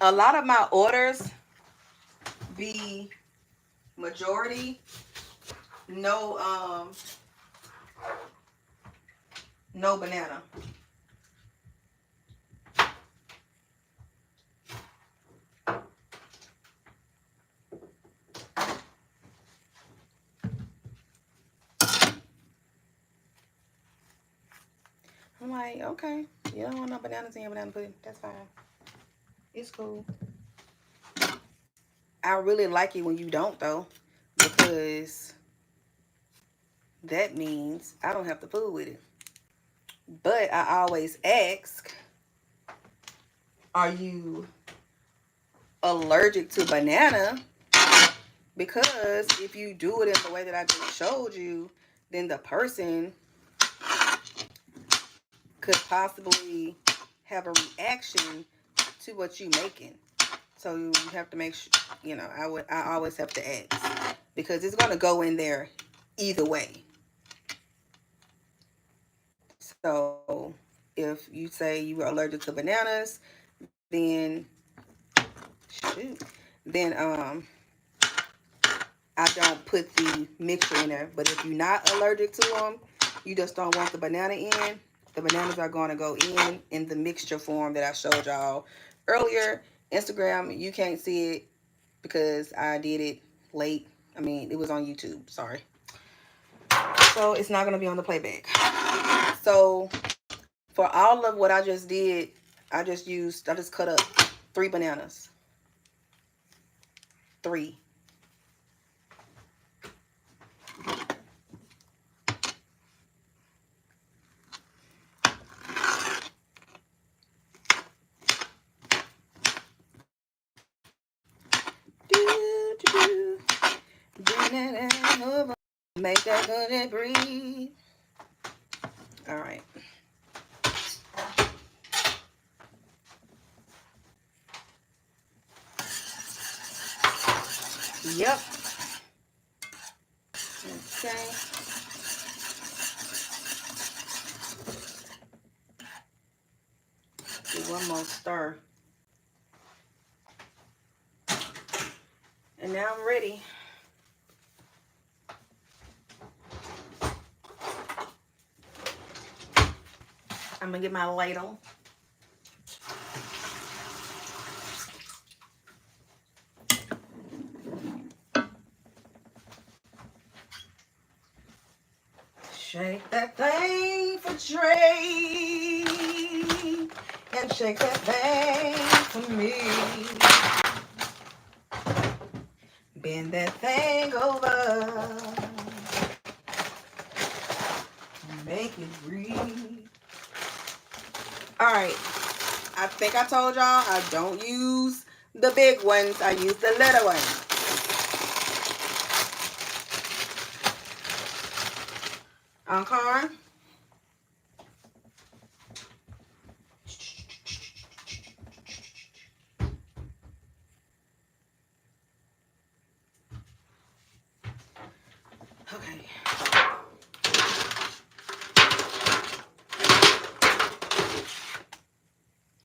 A lot of my orders be majority no banana. I'm like, okay, you don't want no bananas in your banana pudding. That's fine. It's cool. I really like it when you don't, though, because that means I don't have to fool with it. But I always ask, are you allergic to banana? Because if you do it in the way that I just showed you, then the person could possibly have a reaction to what you making. So you have to make sure, I always have to ask, because it's going to go in there either way. So if you say you are allergic to bananas, then I don't put the mixture in there. But if you're not allergic to them, you just don't want the banana in, the bananas are going to go in the mixture form that I showed y'all earlier. Instagram, you can't see it because I did it late. I mean, it was on YouTube. Sorry. So it's not going to be on the playback. So for all of what I just did, I just cut up 3 bananas. 3. Make that honey breathe. All right. Yep. Okay. Do one more stir. And now I'm ready. I'm gonna get my ladle. Shake that thing for Trey, and shake that thing for me. Bend that thing over, make it breathe. All right, I think I told y'all I don't use the big ones, I use the little ones. Okay. Okay.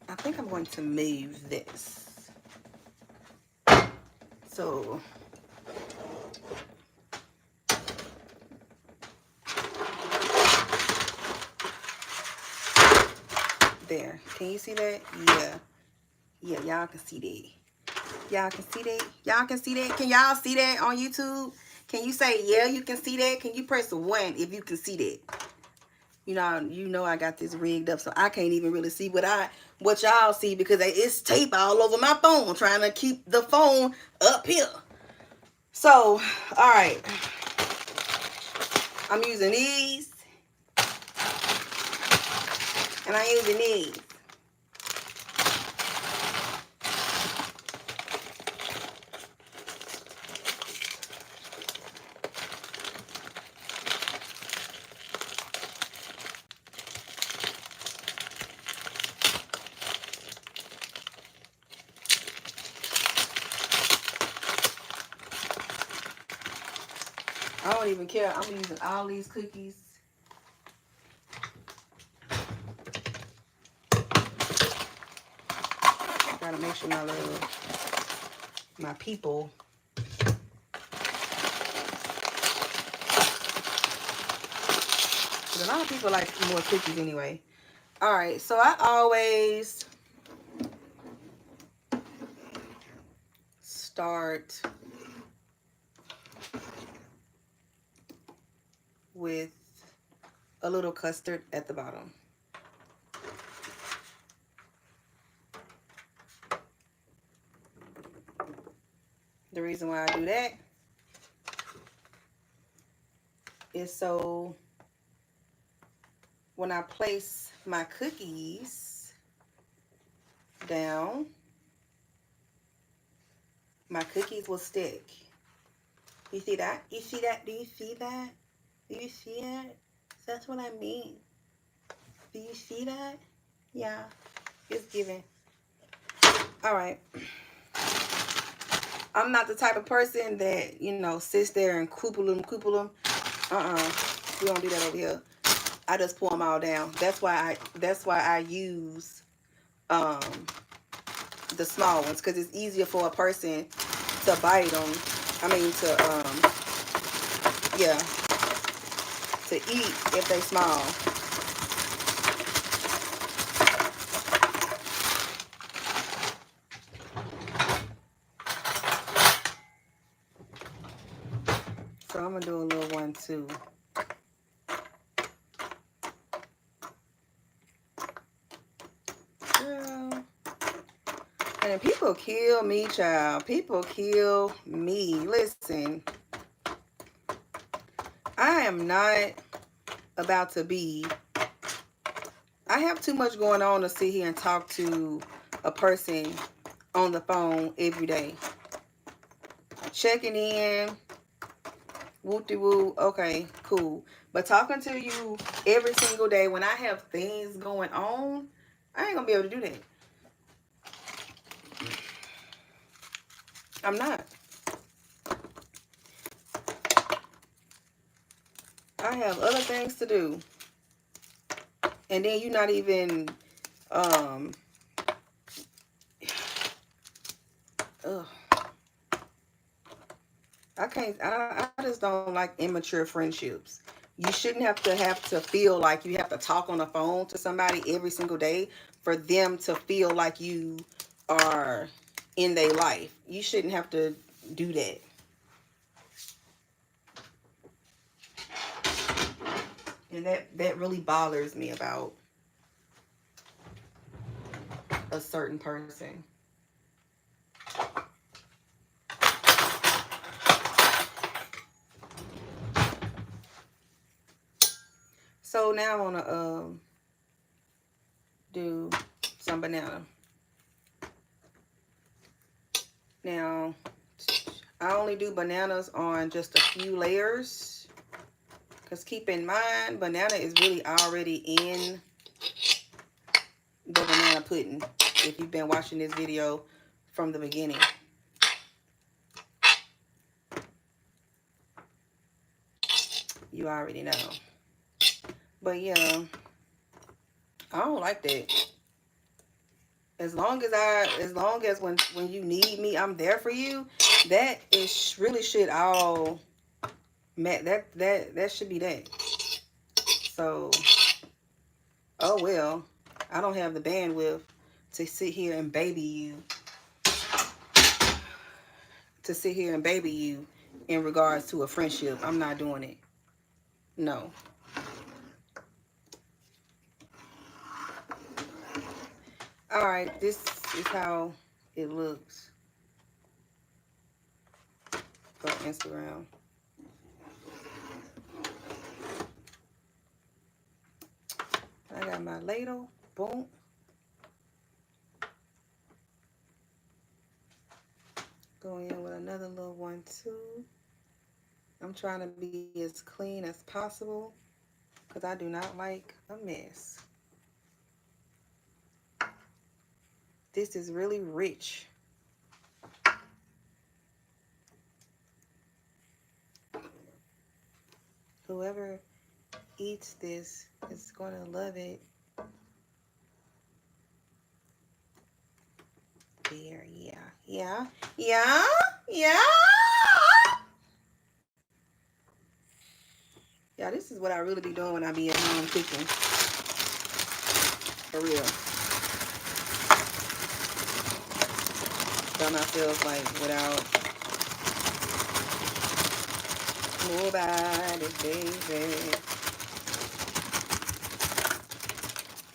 I think I'm going to move this. So there. Can you see that? Yeah. Yeah, y'all can see that. Y'all can see that? Y'all can see that? Can y'all see that on YouTube? Can you say, yeah, you can see that? Can you press 1 if you can see that? You know I got this rigged up so I can't even really see what y'all see because it's tape all over my phone trying to keep the phone up here. So, all right. I'm using these. And I'm using these. I don't even care. I'm using all these cookies. Gotta make sure my people. But a lot of people like more cookies anyway. All right, so I always start with a little custard at the bottom. The reason why I do that is so when I place my cookies down, my cookies will stick. You see that? You see that? Do you see that? Do you see it? That's what I mean. Do you see that? Yeah, it's giving. All right. I'm not the type of person that, sits there and couple them. We don't do that over here. I just pour them all down. That's why I use the small ones because it's easier for a person to bite them. I mean yeah, to eat if they small. So I'm gonna do a little one too. Girl. And people kill me, child. People kill me. Listen, I am not about to be. I have too much going on to sit here and talk to a person on the phone every day. Checking in, whoop-de-woo, okay, cool. But talking to you every single day when I have things going on, I ain't gonna be able to do that. I'm not. I have other things to do. And then you're not even, ugh. I just don't like immature friendships. You shouldn't have to feel like you have to talk on the phone to somebody every single day for them to feel like you are in their life. You shouldn't have to do that. And that really bothers me about a certain person. So now I want to do some banana. Now, I only do bananas on just a few layers. Because keep in mind, banana is really already in the banana pudding. If you've been watching this video from the beginning. You already know. But yeah, I don't like that. As long as when you need me, I'm there for you. That is really should all that should be that. So, oh well, I don't have the bandwidth to sit here and baby you. In regards to a friendship. I'm not doing it. No. All right, this is how it looks for Instagram. I got my ladle. Boom. Go in with another little one too. I'm trying to be as clean as possible because I do not like a mess. This is really rich. Whoever eats this is going to love it. There, yeah. Yeah, this is what I really be doing when I be at home cooking. For real. By myself, like, without nobody, baby.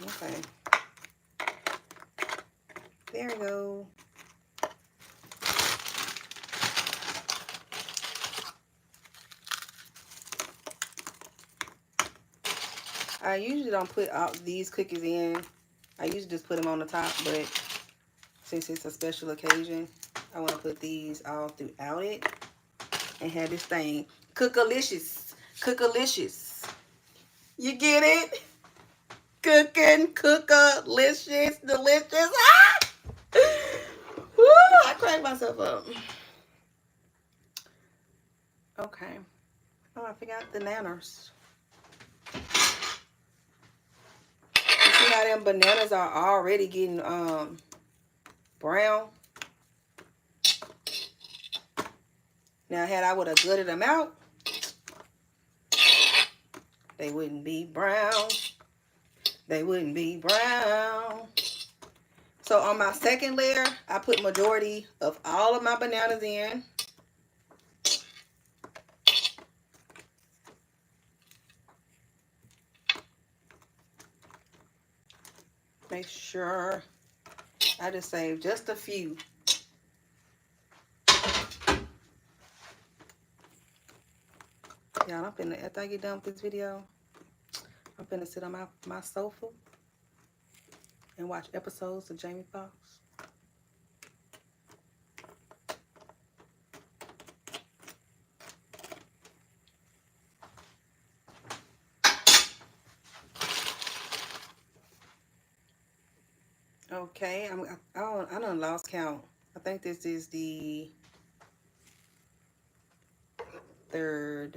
Okay. There we go. I usually don't put all these cookies in. I usually just put them on the top, but since it's a special occasion, I want to put these all throughout it and have this thing cookalicious. Cookalicious. You get it? Cooking, cookalicious, delicious. Ah! Woo, I cracked myself up. Okay. Oh, I forgot the nanners. You see how them bananas are already getting brown? Now, had I would have gutted them out, they wouldn't be brown. They wouldn't be brown. So on my second layer, I put majority of all of my bananas in. Make sure I just saved just a few. Y'all, after I get done with this video, I'm finna sit on my sofa and watch episodes of Jamie Foxx. Okay, I done lost count. I think this is the third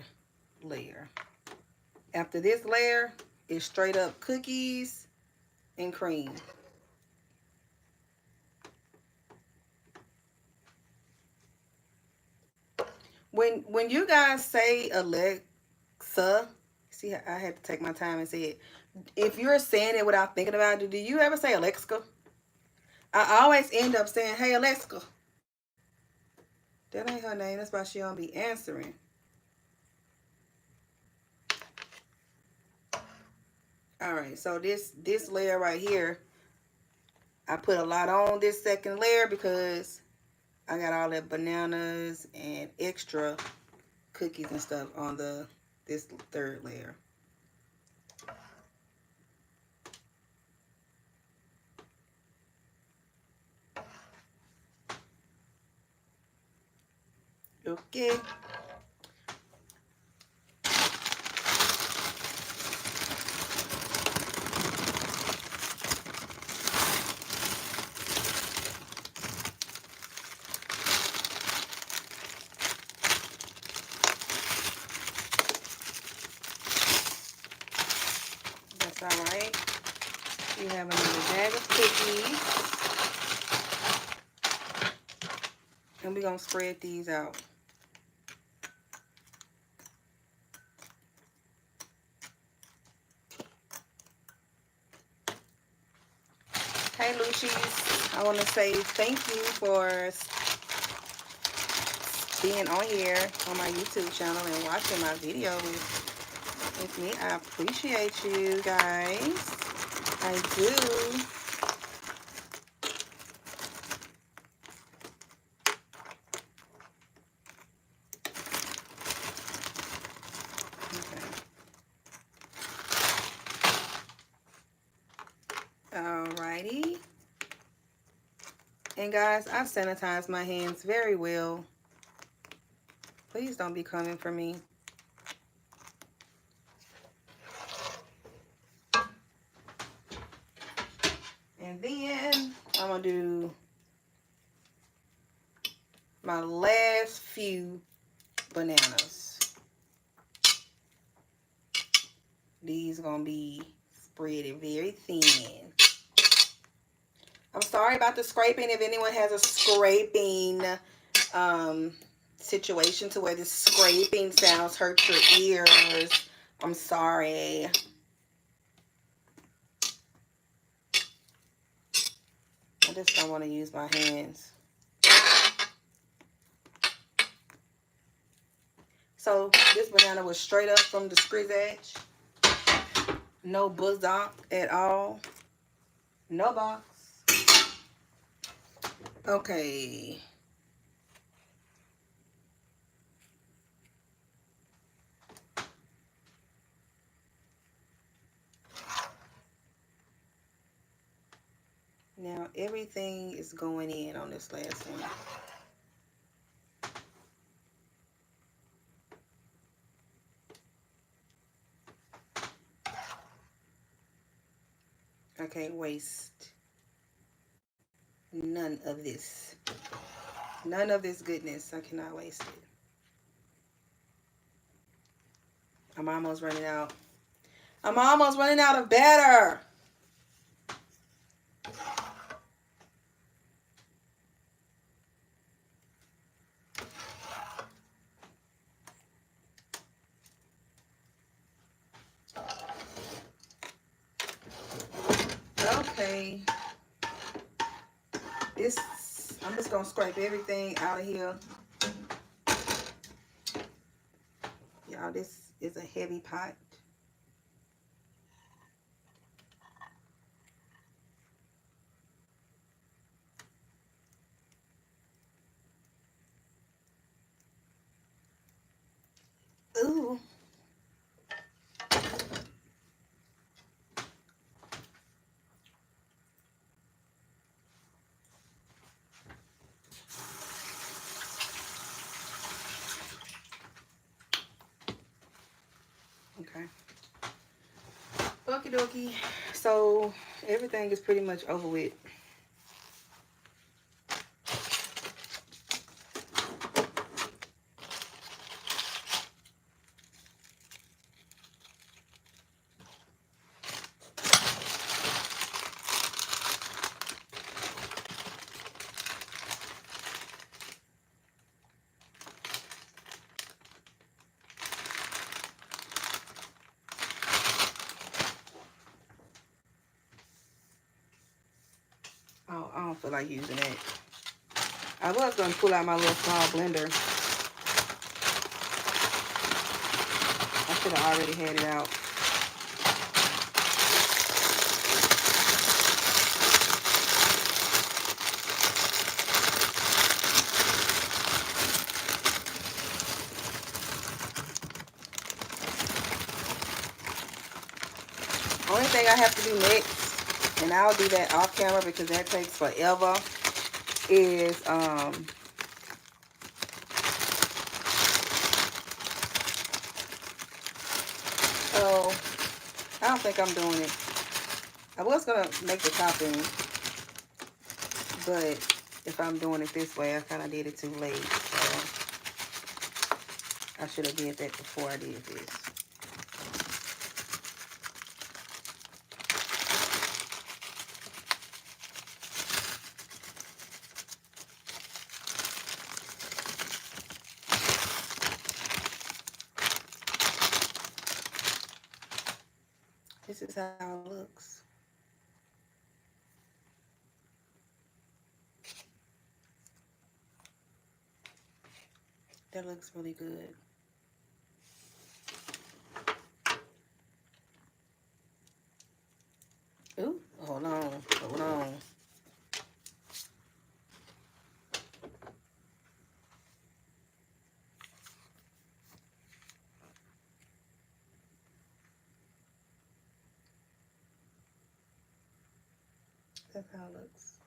layer. After this layer is straight up cookies and cream. When you guys say Alexa, see, I had to take my time and say it. If you're saying it without thinking about it, do you ever say Alexa? I always end up saying, hey, Alexa. That ain't her name. That's why she don't be answering. All right, so this layer right here, I put a lot on this second layer because I got all that bananas and extra cookies and stuff on this third layer. Okay. That's all right. We have another bag of cookies. And we're going to spread these out. Hey, Lucy's. I want to say thank you for being on here on my YouTube channel and watching my video with me. I appreciate you guys. I do. Alrighty. And guys, I sanitize my hands very well. Please don't be coming for me. And then I'm going to do my last few bananas. These are going to be spreaded very thin. I'm sorry about the scraping. If anyone has a scraping situation to where the scraping sounds hurt your ears, I'm sorry. I just don't want to use my hands. So this banana was straight up from the Scrizz. No buzzock at all. No box. Okay. Now everything is going in on this last one. I can't waste none of this. None of this goodness. I cannot waste it. I'm almost running out. I'm almost running out of batter. away. This, I'm just gonna scrape everything out of here. Y'all, this is a heavy pot. Ooh. Okay. Okie dokie. So everything is pretty much over with. Oh, I don't feel like using it. I was gonna pull out my little small blender. I should have already had it out. Only thing I have to do next, and I'll do that off camera because that takes forever, is oh, I don't think I'm doing it. I was gonna make the topping, but if I'm doing it this way, I kind of did it too late. So I should have did that before I did this. This is how it looks. That looks really good. Ooh, hold on, hold on. That's how it looks.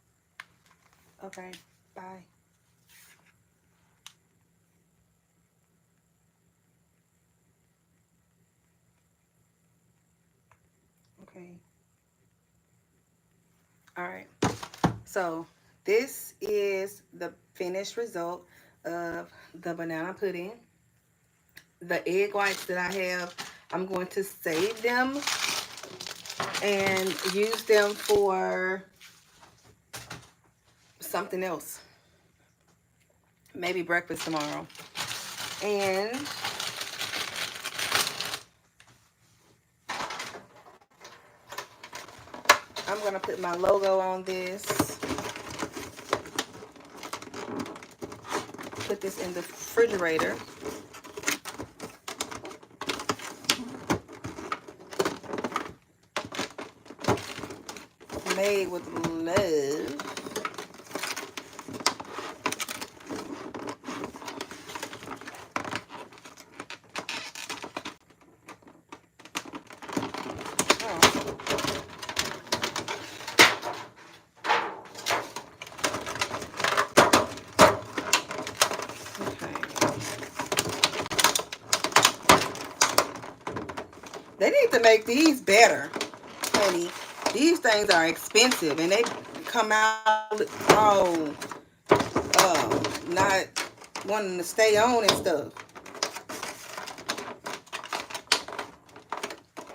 Okay, bye. Okay. All right. So this is the finished result of the banana pudding. The egg whites that I have, I'm going to save them and use them for something else. Maybe breakfast tomorrow. And I'm going to put my logo on this. Put this in the refrigerator. Made with love. They need to make these better, honey. These things are expensive, and they come out all not wanting to stay on and stuff.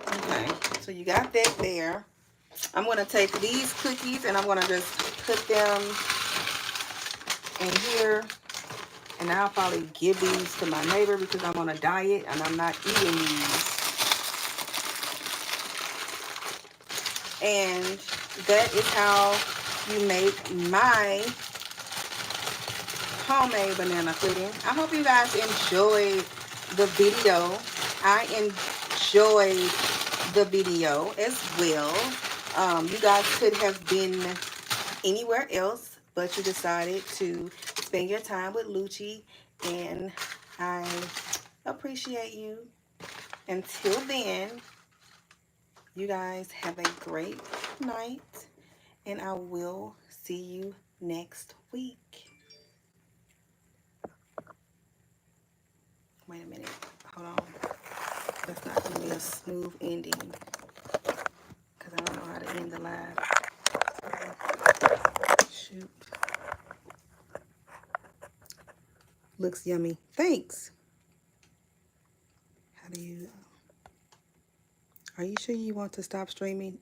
Okay, so you got that there. I'm gonna take these cookies and I'm gonna just put them in here, and I'll probably give these to my neighbor because I'm on a diet and I'm not eating these. And that is how you make my homemade banana pudding. I hope you guys enjoyed the video. I enjoyed the video as well. You guys could have been anywhere else, but you decided to spend your time with Lucci, and I appreciate you. Until then, you guys have a great night, and I will see you next week. Wait a minute. Hold on. That's not going to be a smooth ending because I don't know how to end the live. Shoot. Looks yummy. Thanks. How do you... Are you sure you want to stop streaming?